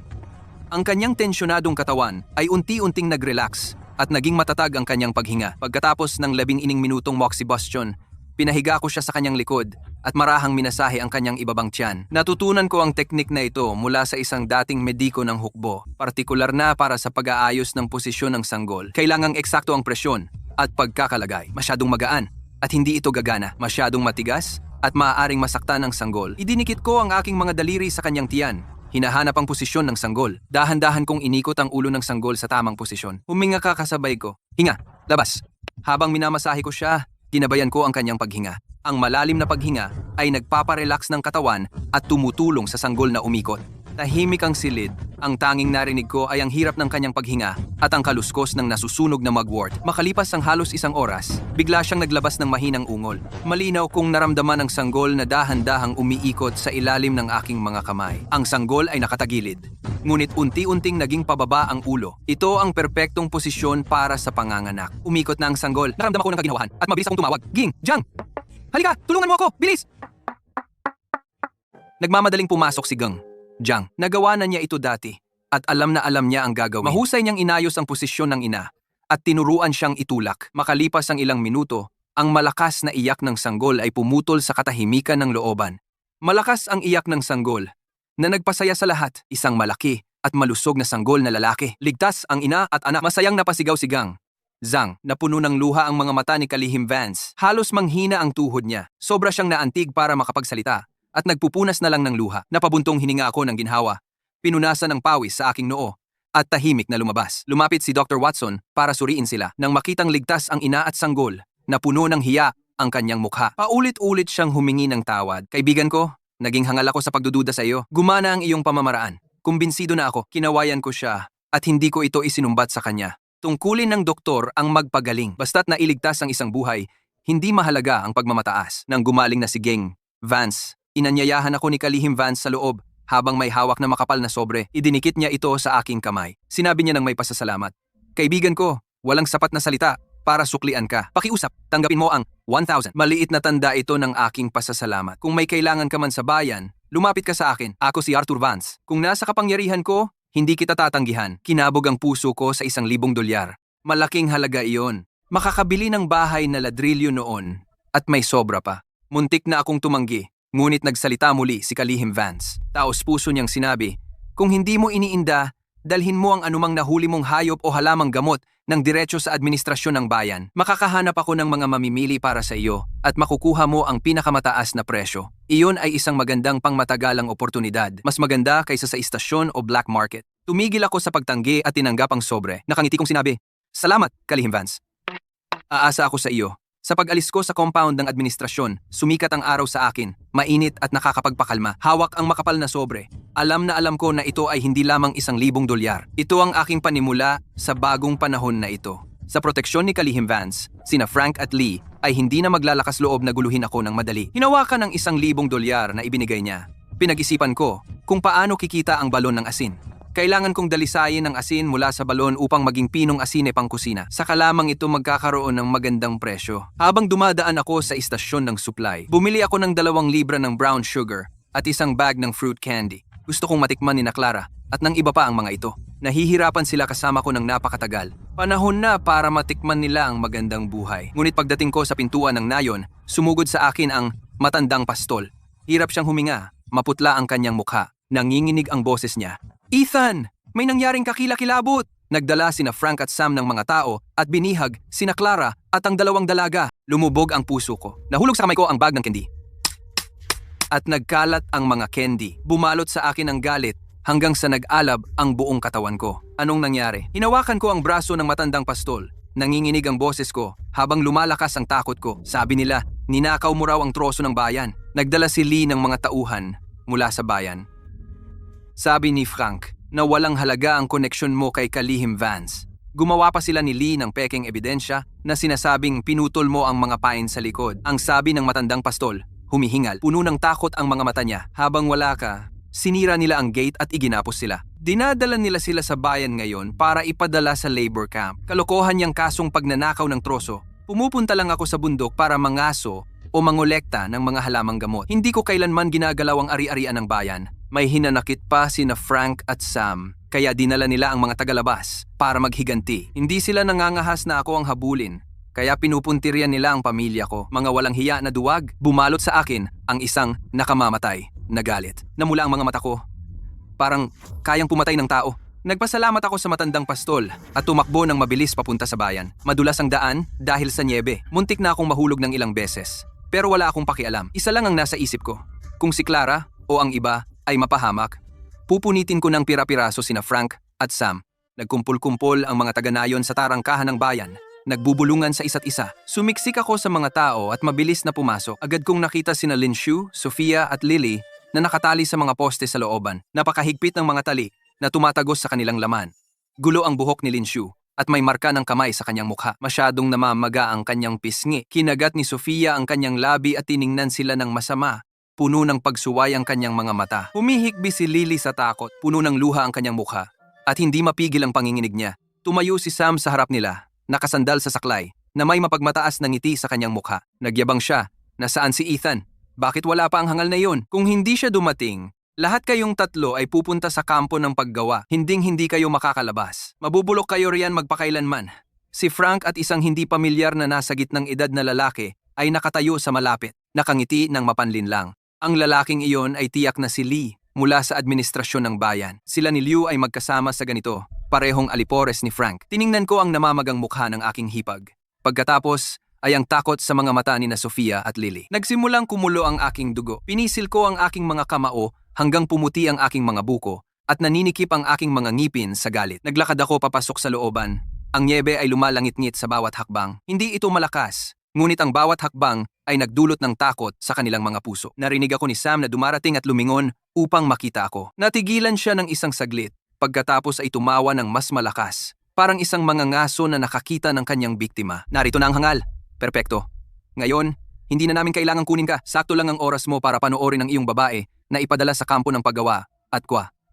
Ang kanyang tensyonadong katawan ay unti-unting nag-relax at naging matatag ang kanyang paghinga. Pagkatapos ng 11 minutong moxibustion, pinahiga ko siya sa kanyang likod at marahang minasahe ang kanyang ibabang tiyan. Natutunan ko ang teknik na ito mula sa isang dating mediko ng hukbo, partikular na para sa pag-aayos ng posisyon ng sanggol. Kailangang eksakto ang presyon at pagkakalagay. Masyadong magaan at hindi ito gagana. Masyadong matigas at maaaring masaktan ang sanggol. Idinikit ko ang aking mga daliri sa kanyang tiyan. Hinahanap ang posisyon ng sanggol. Dahan-dahan kong inikot ang ulo ng sanggol sa tamang posisyon. Huminga ka kasabay ko. Hinga, labas. Habang minamasahe ko siya, ginabayan ko ang kanyang paghinga. Ang malalim na paghinga ay nagpaparelax ng katawan at tumutulong sa sanggol na umikot. Tahimik ang silid. Ang tanging narinig ko ay ang hirap ng kanyang paghinga at ang kaluskos ng nasusunog na mugwort. Makalipas ang halos isang oras, bigla siyang naglabas ng mahinang ungol. Malinaw kong naramdaman ng sanggol na dahan-dahang umiikot sa ilalim ng aking mga kamay. Ang sanggol ay nakatagilid, ngunit unti-unting naging pababa ang ulo. Ito ang perpektong posisyon para sa panganganak. Umikot na ang sanggol. Naramdaman ko ng kaginawahan at mabilis akong tumawag. Ging! Jang! Halika! Tulungan mo ako! Bilis! Nagmamadaling pumasok si Gang. Jang, nagawa na niya ito dati at alam na alam niya ang gagawin. Mahusay niyang inayos ang posisyon ng ina at tinuruan siyang itulak. Makalipas ang ilang minuto, ang malakas na iyak ng sanggol ay pumutol sa katahimikan ng looban. Malakas ang iyak ng sanggol na nagpasaya sa lahat, isang malaki at malusog na sanggol na lalaki. Ligtas ang ina at anak. Masayang napasigaw si Gang. Zhang, napuno ng luha ang mga mata ni Kalihim Vance. Halos manghina ang tuhod niya. Sobra siyang naantig para makapagsalita at nagpupunas na lang ng luha. Napabuntong hininga ako ng ginhawa. Pinunasan ng pawis sa aking noo at tahimik na lumabas. Lumapit si Dr. Watson para suriin sila. Nang makitang ligtas ang ina at sanggol, napuno ng hiya ang kanyang mukha. Paulit-ulit siyang humingi ng tawad. Kaibigan ko, naging hangal ako sa pagdududa sa iyo. Gumana ang iyong pamamaraan. Kumbinsido na ako. Kinawayan ko siya at hindi ko ito isinumbat sa kanya. Tungkulin ng doktor ang magpagaling. Basta't nailigtas ang isang buhay, hindi mahalaga ang pagmamataas. Nang gumaling na si Gang Vance, inanyayahan ako ni Kalihim Vance sa loob habang may hawak na makapal na sobre. Idinikit niya ito sa aking kamay. Sinabi niya ng may pasasalamat. Kaibigan ko, walang sapat na salita para suklian ka. Pakiusap, tanggapin mo ang 1,000. Maliit na tanda ito ng aking pasasalamat. Kung may kailangan ka man sa bayan, lumapit ka sa akin. Ako si Arthur Vance. Kung nasa kapangyarihan ko, hindi kita tatanggihan. Kinabog ang puso ko sa $1,000. Malaking halaga iyon. Makakabili ng bahay na ladrilyo noon at may sobra pa. Muntik na akong tumanggi. Ngunit nagsalita muli si Kalihim Vance. Taos puso niyang sinabi, kung hindi mo iniinda, dalhin mo ang anumang nahuli mong hayop o halamang gamot ng diretso sa administrasyon ng bayan. Makakahanap ako ng mga mamimili para sa iyo at makukuha mo ang pinakamataas na presyo. Iyon ay isang magandang pangmatagalang oportunidad. Mas maganda kaysa sa istasyon o black market. Tumigil ako sa pagtanggi at tinanggap ang sobre. Nakangiti kong sinabi, salamat, Kalihim Vance. Aasa ako sa iyo. Sa pag-alis ko sa compound ng administrasyon, sumikat ang araw sa akin, mainit at nakakapagpakalma. Hawak ang makapal na sobre. Alam na alam ko na ito ay hindi lamang $1,000. Ito ang aking panimula sa bagong panahon na ito. Sa proteksyon ni Kalihim Vance, sina Frank at Lee ay hindi na maglalakas loob na guluhin ako ng madali. Hinawakan ang $1,000 na ibinigay niya. Pinag-isipan ko kung paano kikita ang balon ng asin. Kailangan kong dalisayin ang asin mula sa balon upang maging pinong asine pang kusina. Saka lamang ito magkakaroon ng magandang presyo. Habang dumadaan ako sa istasyon ng supply, bumili ako ng 2 libra ng brown sugar at isang bag ng fruit candy. Gusto kong matikman ni na Clara at ng iba pa ang mga ito. Nahihirapan sila kasama ko ng napakatagal. Panahon na para matikman nila ang magandang buhay. Ngunit pagdating ko sa pintuan ng nayon, sumugod sa akin ang matandang pastol. Hirap siyang huminga, maputla ang kanyang mukha. Nanginginig ang boses niya. Ethan! May nangyaring kakilakilabot! Nagdala sina Frank at Sam ng mga tao at binihag sina Clara at ang 2 dalaga. Lumubog ang puso ko. Nahulog sa kamay ko ang bag ng candy. At nagkalat ang mga candy. Bumalot sa akin ang galit hanggang sa nag-alab ang buong katawan ko. Anong nangyari? Hinawakan ko ang braso ng matandang pastol. Nanginginig ang boses ko habang lumalakas ang takot ko. Sabi nila, ninakaw mo raw ang troso ng bayan. Nagdala si Lee ng mga tauhan mula sa bayan. Sabi ni Frank na walang halaga ang koneksyon mo kay Kalihim Vance. Gumawa pa sila ni Lee ng pekeng ebidensya na sinasabing pinutol mo ang mga pain sa likod. Ang sabi ng matandang pastol, humihingal, puno ng takot ang mga mata niya. Habang wala ka, sinira nila ang gate at iginapos sila. Dinadala nila sila sa bayan ngayon para ipadala sa labor camp. Kalokohan niyang kasong pagnanakaw ng troso. Pumupunta lang ako sa bundok para mangaso o mangolekta ng mga halamang gamot. Hindi ko kailanman ginagalaw ang ari-arian ng bayan. May hinanakit pa sina Frank at Sam, kaya dinala nila ang mga tagalabas para maghiganti. Hindi sila nangangahas na ako ang habulin, kaya pinupuntiryan nila ang pamilya ko. Mga walang hiya na duwag, bumalot sa akin ang isang nakamamatay na galit. Namula ang mga mata ko, parang kayang pumatay ng tao. Nagpasalamat ako sa matandang pastol at tumakbo ng mabilis papunta sa bayan. Madulas ang daan dahil sa nyebe. Muntik na akong mahulog ng ilang beses. Pero wala akong pakialam. Isa lang ang nasa isip ko. Kung si Clara o ang iba ay mapahamak, pupunitin ko ng pira-piraso sina Frank at Sam. Nagkumpul-kumpol ang mga taga-nayon sa tarangkahan ng bayan. Nagbubulungan sa isa't isa. Sumiksik ako sa mga tao at mabilis na pumasok. Agad kong nakita sina Linshu, Sofia at Lily na nakatali sa mga poste sa looban. Napakahigpit ng mga tali na tumatagos sa kanilang laman. Gulo ang buhok ni Linshu at may marka ng kamay sa kanyang mukha. Masyadong namamaga ang kanyang pisngi. Kinagat ni Sofia ang kanyang labi at tiningnan sila ng masama. Puno ng pagsuway ang kanyang mga mata. Humihikbi si Lily sa takot. Puno ng luha ang kanyang mukha at hindi mapigil ang panginginig niya. Tumayo si Sam sa harap nila, nakasandal sa saklay, na may mapagmataas na ngiti sa kanyang mukha. Nagyabang siya. Nasaan si Ethan? Bakit wala pa ang hangal na iyon? Kung hindi siya dumating, lahat kayong tatlo ay pupunta sa kampo ng paggawa. Hinding-hindi kayo makakalabas. Mabubulok kayo riyan magpakailanman. Si Frank at isang hindi pamilyar na nasa gitnang edad na lalaki ay nakatayo sa malapit, nakangiti ng mapanlinlang. Ang lalaking iyon ay tiyak na si Lee mula sa administrasyon ng bayan. Sila ni Liu ay magkasama sa ganito, parehong alipores ni Frank. Tiningnan ko ang namamagang mukha ng aking hipag. Pagkatapos ay ang takot sa mga mata ni na Sofia at Lily. Nagsimulang kumulo ang aking dugo. Pinisil ko ang aking mga kamao hanggang pumuti ang aking mga buko at naninikip ang aking mga ngipin sa galit. Naglakad ako papasok sa looban. Ang nyebe ay lumalangit-ngit sa bawat hakbang. Hindi ito malakas, ngunit ang bawat hakbang ay nagdulot ng takot sa kanilang mga puso. Narinig ako ni Sam na dumarating at lumingon upang makita ako. Natigilan siya ng isang saglit, pagkatapos ay tumawa ng mas malakas. Parang isang mangangaso na nakakita ng kanyang biktima. Narito na ang hangal. Perpekto. Ngayon, hindi na namin kailangang kunin ka. Sakto lang ang oras mo para panoorin ang iyong babae na ipadala sa kampo ng paggawa. At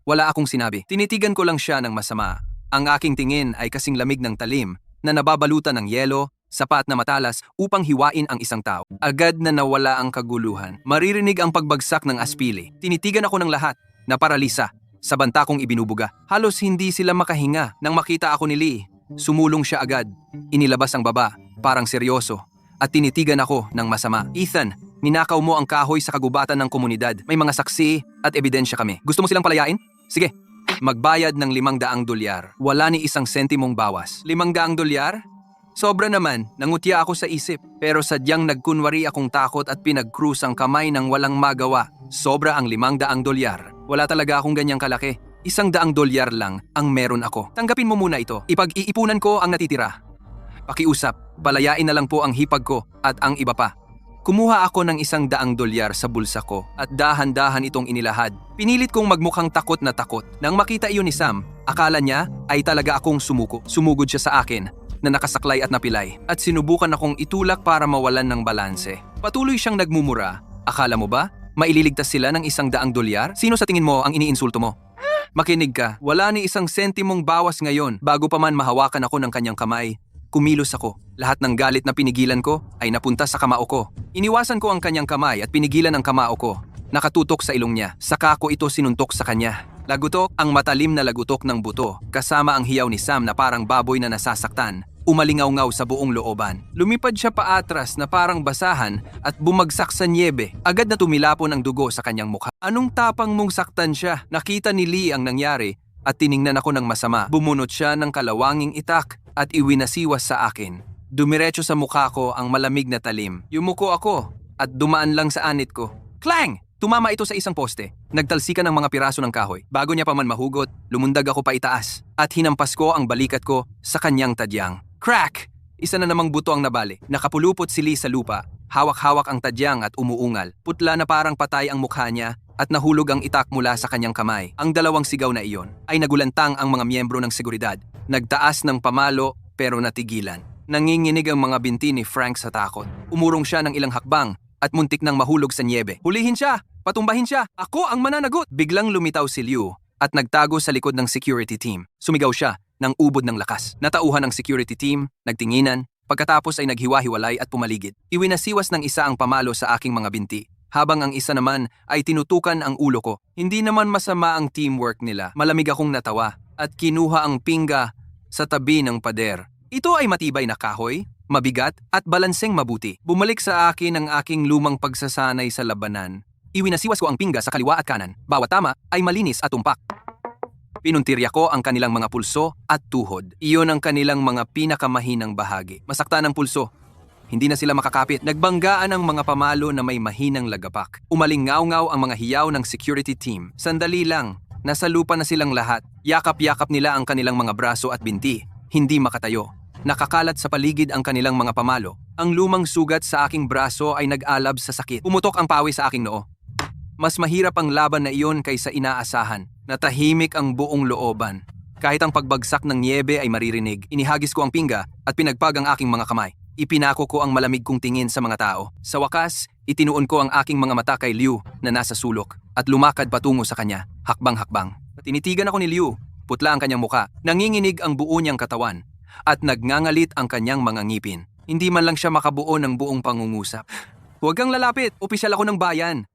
wala akong sinabi. Tinitigan ko lang siya ng masama. Ang aking tingin ay kasing lamig ng talim na nababalutan ng yelo, sapat na matalas upang hiwain ang isang tao. Agad na nawala ang kaguluhan. Maririnig ang pagbagsak ng aspili. Tinitigan ako ng lahat, na paralisa, sa banta kong ibinubuga. Halos hindi sila makahinga nang makita ako ni Lee. Sumulong siya agad. Inilabas ang baba, parang seryoso, at tinitigan ako ng masama. Ethan, ninakaw mo ang kahoy sa kagubatan ng komunidad. May mga saksi at ebidensya kami. Gusto mo silang palayain? Sige. Magbayad ng $500. Wala ni isang sentimong bawas. $500? Sobra naman, nangutya ako sa isip. Pero sadyang nagkunwari akong takot at pinag-cruise ang kamay ng walang magawa. Sobra ang $500. Wala talaga akong ganyang kalaki. $100 lang ang meron ako. Tanggapin mo muna ito. Ipag-iipunan ko ang natitira. Pakiusap, palayain na lang po ang hipag ko at ang iba pa. Kumuha ako ng $100 sa bulsa ko at dahan-dahan itong inilahad. Pinilit kong magmukhang takot na takot. Nang makita iyon ni Sam, akala niya ay talaga akong sumuko. Sumugod siya sa akin na nakasaklay at napilay at sinubukan akong itulak para mawalan ng balanse. Patuloy siyang nagmumura. Akala mo ba? Maililigtas sila ng $100? Sino sa tingin mo ang iniinsulto mo? Makinig ka, wala ni isang sentimong bawas ngayon. Bago pa man mahawakan ako ng kanyang kamay, kumilos ako. Lahat ng galit na pinigilan ko ay napunta sa kamao ko. Iniwasan ko ang kanyang kamay at pinigilan ang kamao ko. Nakatutok sa ilong niya. Saka ko ito sinuntok sa kanya. Lagutok, ang matalim na lagutok ng buto, kasama ang hiyaw ni Sam na parang baboy na nasasaktan. Umalingaw-ngaw sa buong looban. Lumipad siya paatras na parang basahan at bumagsak sa nyebe. Agad na tumilapon ang dugo sa kanyang mukha. Anong tapang mong saktan siya? Nakita ni Lee ang nangyari at tiningnan ako ng masama. Bumunot siya ng kalawanging itak at iwinasiwas sa akin. Dumiretso sa mukha ko ang malamig na talim. Yumuko ako at dumaan lang sa anit ko. Clang! Tumama ito sa isang poste. Nagtalsikan ng mga piraso ng kahoy. Bago niya pa man mahugot, lumundag ako pa itaas at hinampas ko ang balikat ko sa kanyang tadyang. Crack! Isa na namang buto ang nabali. Nakapulupot si Lee sa lupa. Hawak-hawak ang tadyang at umuungal. Putla na parang patay ang mukha niya at nahulog ang itak mula sa kanyang kamay. Ang dalawang sigaw na iyon ay nagulantang ang mga miyembro ng seguridad. Nagtaas ng pamalo pero natigilan. Nanginginig ang mga binti ni Frank sa takot. Umurong siya ng ilang hakbang at muntik nang mahulog sa nyebe. Hulihin siya! Patumbahin siya! Ako ang mananagot! Biglang lumitaw si Liu at nagtago sa likod ng security team. Sumigaw siya ng ubod ng lakas. Natauhan ang security team, nagtinginan, pagkatapos ay naghiwa-hiwalay at pumaligid. Iwinasiwas ng isa ang pamalo sa aking mga binti habang ang isa naman ay tinutukan ang ulo ko. Hindi naman masama ang teamwork nila. Malamig akong natawa at kinuha ang pingga sa tabi ng pader. Ito ay matibay na kahoy, mabigat at balanseng mabuti. Bumalik sa akin ang aking lumang pagsasanay sa labanan. Iwinasiwas ko ang pingga sa kaliwa at kanan. Bawat tama ay malinis at tumpak. Pinuntirya ko ang kanilang mga pulso at tuhod. Iyon ang kanilang mga pinakamahinang bahagi. Masaktan ang pulso. Hindi na sila makakapit. Nagbanggaan ang mga pamalo na may mahinang lagapak. Umalingaw-ngaw ang mga hiyaw ng security team. Sandali lang, nasa lupa na silang lahat. Yakap-yakap nila ang kanilang mga braso at binti. Hindi makatayo. Nakakalat sa paligid ang kanilang mga pamalo. Ang lumang sugat sa aking braso ay nag-alab sa sakit. Pumutok ang pawis sa aking noo. Mas mahirap ang laban na iyon kaysa inaasahan. Natahimik ang buong looban. Kahit ang pagbagsak ng niebe ay maririnig, inihagis ko ang pingga at pinagpag ang aking mga kamay. Ipinako ko ang malamig kong tingin sa mga tao. Sa wakas, itinuon ko ang aking mga mata kay Liu na nasa sulok at lumakad patungo sa kanya, hakbang-hakbang. Tinitigan ako ni Liu, putla ang kanyang muka, nanginginig ang buo niyang katawan at nagngangalit ang kanyang mga ngipin. Hindi man lang siya makabuo ng buong pangungusap. Huwag kang lalapit, opisyal ako ng bayan.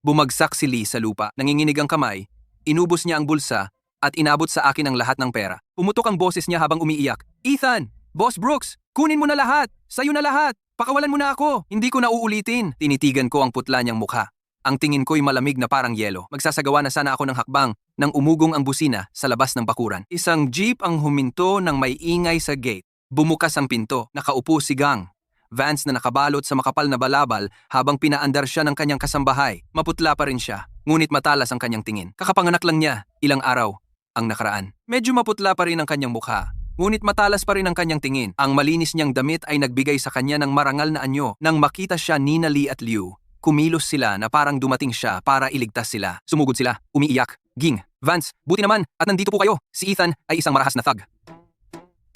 Bumagsak si Lee sa lupa, nanginginig ang kamay, inubos niya ang bulsa at inabot sa akin ang lahat ng pera. Pumutok ang boses niya habang umiiyak. Ethan! Boss Brooks! Kunin mo na lahat! Sa'yo na lahat! Pakawalan mo na ako! Hindi ko na uulitin! Tinitigan ko ang putla niyang mukha. Ang tingin ko'y malamig na parang yelo. Magsasagawa na sana ako ng hakbang nang umugong ang busina sa labas ng bakuran. Isang jeep ang huminto ng may ingay sa gate. Bumukas ang pinto. Nakaupo si Gang. Vance na nakabalot sa makapal na balabal habang pinaandar siya ng kanyang kasambahay. Maputla pa rin siya, ngunit matalas ang kanyang tingin. Kakapanganak lang niya, ilang araw ang nakaraan. Medyo maputla pa rin ang kanyang mukha, ngunit matalas pa rin ang kanyang tingin. Ang malinis niyang damit ay nagbigay sa kanya ng marangal na anyo. Nang makita siya ni Lee at Liu, kumilos sila na parang dumating siya para iligtas sila. Sumugod sila, umiiyak. Ging, Vance, buti naman at nandito po kayo. Si Ethan ay isang marahas na thug.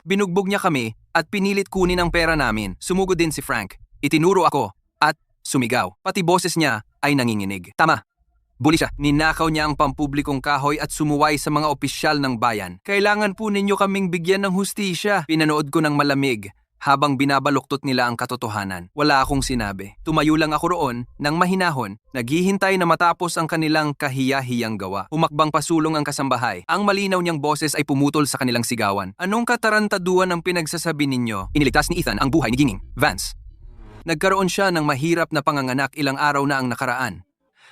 Binugbog niya kami at pinilit kunin ang pera namin. Sumugod din si Frank. Itinuro ako at sumigaw. Pati boses niya ay nanginginig. Tama. Buli siya. Ninakaw niya ang pampublikong kahoy at sumuway sa mga opisyal ng bayan. Kailangan po ninyo kaming bigyan ng hustisya. Pinanood ko ng malamig habang binabaluktot nila ang katotohanan. Wala akong sinabi. Tumayo lang ako roon ng mahinahon, naghihintay na matapos ang kanilang kahiya-hiyang gawa. Umakbang pasulong ang kasambahay. Ang malinaw niyang boses ay pumutol sa kanilang sigawan. Anong katarantaduan ang pinagsasabi ninyo? Iniligtas ni Ethan ang buhay ni Ginging, Vance. Nagkaroon siya ng mahirap na panganganak ilang araw na ang nakaraan.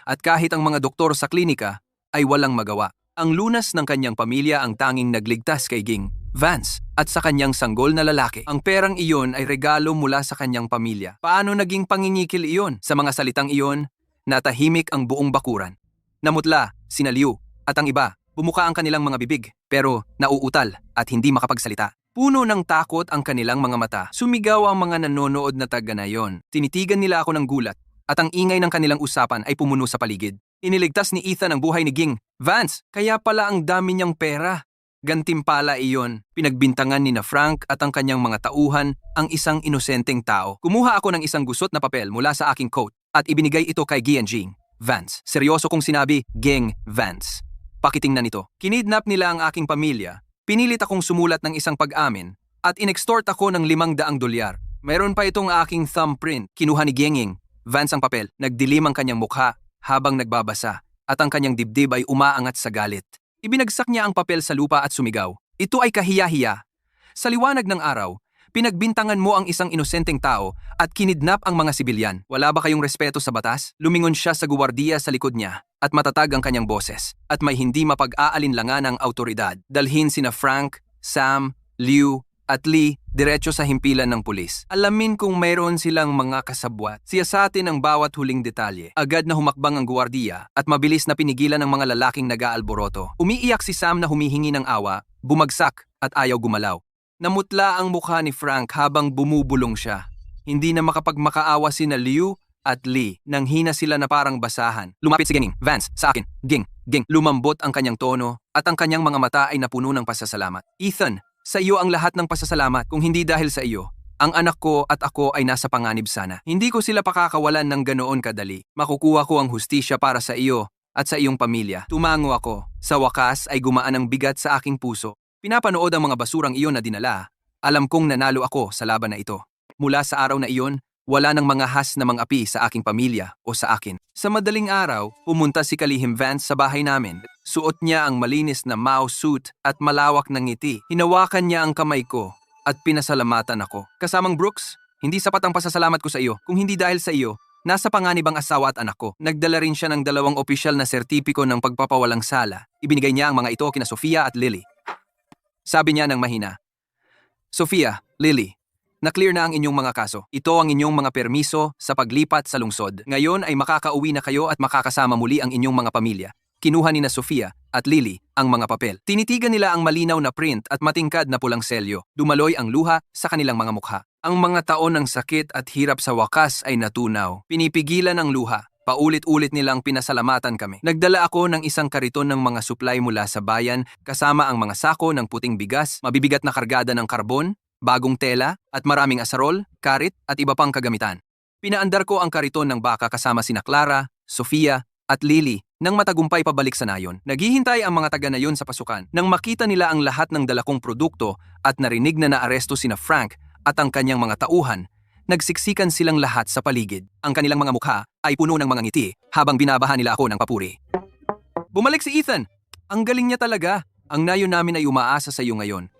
At kahit ang mga doktor sa klinika ay walang magawa. Ang lunas ng kanyang pamilya ang tanging nagligtas kay Ging, Vance, at sa kanyang sanggol na lalaki. Ang perang iyon ay regalo mula sa kanyang pamilya. Paano naging pangingikil iyon? Sa mga salitang iyon, natahimik ang buong bakuran. Namutla, sina Liu, at ang iba, bumuka ang kanilang mga bibig, pero nauutal at hindi makapagsalita. Puno ng takot ang kanilang mga mata. Sumigaw ang mga nanonood na taga-nayon. Tinitigan nila ako ng gulat, at ang ingay ng kanilang usapan ay pumuno sa paligid. Iniligtas ni Ethan ang buhay ni Ging, Vance, kaya pala ang dami niyang pera. Gantimpala iyon, pinagbintangan ni na Frank at ang kanyang mga tauhan ang isang inosenteng tao. Kumuha ako ng isang gusot na papel mula sa aking coat at ibinigay ito kay Ging, Vance. Seryoso kong sinabi, Ging, Vance. Pakitingnan ito. Kinidnap nila ang aking pamilya. Pinilit akong sumulat ng isang pag-amin at inextort ako ng $500. Meron pa itong aking thumbprint. Kinuha ni Ging, Vance ang papel. Nagdilim ang kanyang mukha habang nagbabasa at ang kanyang dibdib ay umaangat sa galit. Ibinagsak niya ang papel sa lupa at sumigaw. Ito ay kahiya-hiya. Sa liwanag ng araw, pinagbintangan mo ang isang inosenteng tao at kinidnap ang mga sibilyan. Wala ba kayong respeto sa batas? Lumingon siya sa guwardiya sa likod niya at matatag ang kanyang boses at may hindi mapag-aalinlangan ang autoridad. Dalhin sina Frank, Sam, Liu at Lee diretso sa himpilan ng pulis. Alamin kung mayroon silang mga kasabwat. Siyasatin ang bawat huling detalye. Agad na humakbang ang guwardiya at mabilis na pinigilan ng mga lalaking nag-aalboroto. Umiiyak si Sam na humihingi ng awa, bumagsak at ayaw gumalaw. Namutla ang mukha ni Frank habang bumubulong siya. Hindi na makapagmakaawa sina Liu at Lee nang hina sila na parang basahan. Lumapit si Ging, Vance, sa akin. Ging. Lumambot ang kanyang tono at ang kanyang mga mata ay napuno ng pasasalamat. Ethan, sa iyo ang lahat ng pasasalamat. Kung hindi dahil sa iyo, ang anak ko at ako ay nasa panganib sana. Hindi ko sila pakakawalan ng ganoon kadali. Makukuha ko ang hustisya para sa iyo at sa iyong pamilya. Tumango ako. Sa wakas ay gumaan ang bigat sa aking puso. Pinapanood ang mga basurang iyon na dinala. Alam kong nanalo ako sa laban na ito. Mula sa araw na iyon, Wala nang mga has na mga api sa aking pamilya o sa akin. Sa madaling araw, pumunta si Kalihim Vance sa bahay namin. Suot niya ang malinis na Mao suit at malawak na ngiti. Hinawakan niya ang kamay ko at pinasalamatan ako. Kasamang Brooks, hindi sapat ang pasasalamat ko sa iyo. Kung hindi dahil sa iyo, nasa panganib ang asawa at anak ko. Nagdala rin siya ng 2 opisyal na sertipiko ng pagpapawalang sala. Ibinigay niya ang mga ito kina Sofia at Lily. Sabi niya ng mahina, Sofia, Lily, na-clear na ang inyong mga kaso. Ito ang inyong mga permiso sa paglipat sa lungsod. Ngayon ay makakauwi na kayo at makakasama muli ang inyong mga pamilya. Kinuha ni na Sofia at Lily ang mga papel. Tinitigan nila ang malinaw na print at matingkad na pulang selyo. Dumaloy ang luha sa kanilang mga mukha. Ang mga taon ng sakit at hirap sa wakas ay natunaw. Pinipigilan ang luha. Paulit-ulit nilang pinasalamatan kami. Nagdala ako ng isang kariton ng mga supply mula sa bayan kasama ang mga sako ng puting bigas, mabibigat na kargada ng karbon, bagong tela, at maraming asarol, karit, at iba pang kagamitan. Pinaandar ko ang kariton ng baka kasama sina Clara, Sofia, at Lily nang matagumpay pabalik sa nayon. Naghihintay ang mga taga-nayon sa pasukan. Nang makita nila ang lahat ng dalakong produkto at narinig na naaresto sina Frank at ang kanyang mga tauhan, nagsiksikan silang lahat sa paligid. Ang kanilang mga mukha ay puno ng mga ngiti habang binabahan nila ako ng papuri. Bumalik si Ethan! Ang galing niya talaga! Ang nayon namin ay umaasa sa iyo ngayon.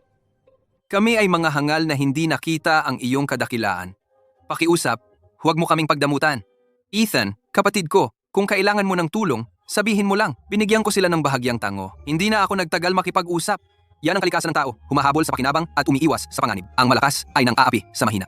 Kami ay mga hangal na hindi nakita ang iyong kadakilaan. Pakiusap, huwag mo kaming pagdamutan. Ethan, kapatid ko, kung kailangan mo ng tulong, sabihin mo lang. Binigyan ko sila ng bahagyang tango. Hindi na ako nagtagal makipag-usap. Yan ang kalikasan ng tao, humahabol sa pakinabang at umiiwas sa panganib. Ang malakas ay nang aapi sa mahina.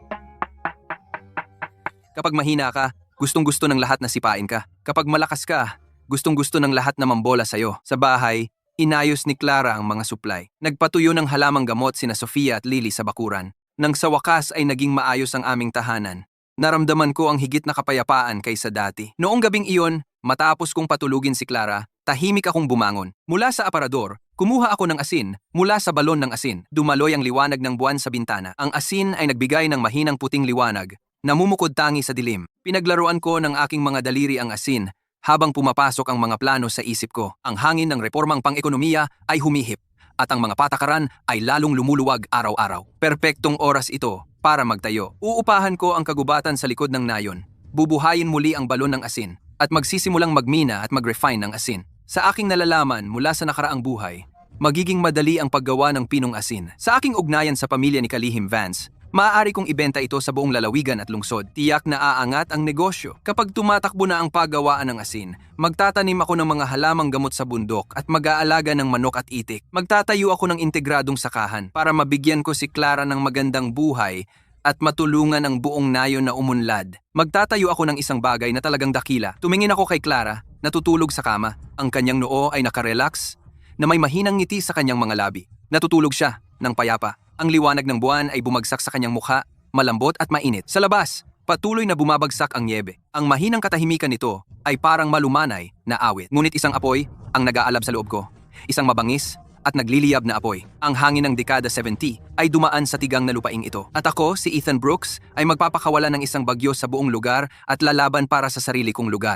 Kapag mahina ka, gustong-gusto ng lahat na sipain ka. Kapag malakas ka, gustong-gusto ng lahat na mambola sa'yo. Sa bahay, inayos ni Clara ang mga supply. Nagpatuyo ng halamang gamot sina Sofia at Lily sa bakuran. Nang sa wakas ay naging maayos ang aming tahanan. Naramdaman ko ang higit na kapayapaan kaysa dati. Noong gabing iyon, matapos kong patulugin si Clara, tahimik akong bumangon. Mula sa aparador, kumuha ako ng asin. Mula sa balon ng asin, dumaloy ang liwanag ng buwan sa bintana. Ang asin ay nagbigay ng mahinang puting liwanag. Namumukod tangi sa dilim. Pinaglaruan ko ng aking mga daliri ang asin habang pumapasok ang mga plano sa isip ko. Ang hangin ng reformang pang-ekonomiya ay humihip at ang mga patakaran ay lalong lumuluwag araw-araw. Perpektong oras ito para magtayo. Uupahan ko ang kagubatan sa likod ng nayon. Bubuhayin muli ang balon ng asin at magsisimulang magmina at mag-refine ng asin. Sa aking nalalaman mula sa nakaraang buhay, magiging madali ang paggawa ng pinong asin. Sa aking ugnayan sa pamilya ni Kalihim Vance, maaari kong ibenta ito sa buong lalawigan at lungsod. Tiyak na aangat ang negosyo. Kapag tumatakbo na ang paggawaan ng asin, magtatanim ako ng mga halamang gamot sa bundok at mag-aalaga ng manok at itik. Magtatayo ako ng integradong sakahan para mabigyan ko si Clara ng magandang buhay at matulungan ang buong nayon na umunlad. Magtatayo ako ng isang bagay na talagang dakila. Tumingin ako kay Clara, natutulog sa kama. Ang kanyang noo ay nakarelax, na may mahinang ngiti sa kanyang mga labi. Natutulog siya ng payapa. Ang liwanag ng buwan ay bumagsak sa kanyang mukha, malambot at mainit. Sa labas, patuloy na bumabagsak ang nyebe. Ang mahinang katahimikan nito ay parang malumanay na awit. Ngunit isang apoy ang nag-aalab sa loob ko. Isang mabangis at nagliliyab na apoy. Ang hangin ng dekada 70 ay dumaan sa tigang na lupaing ito. At ako, si Ethan Brooks, ay magpapakawala ng isang bagyo sa buong lugar at lalaban para sa sarili kong lugar.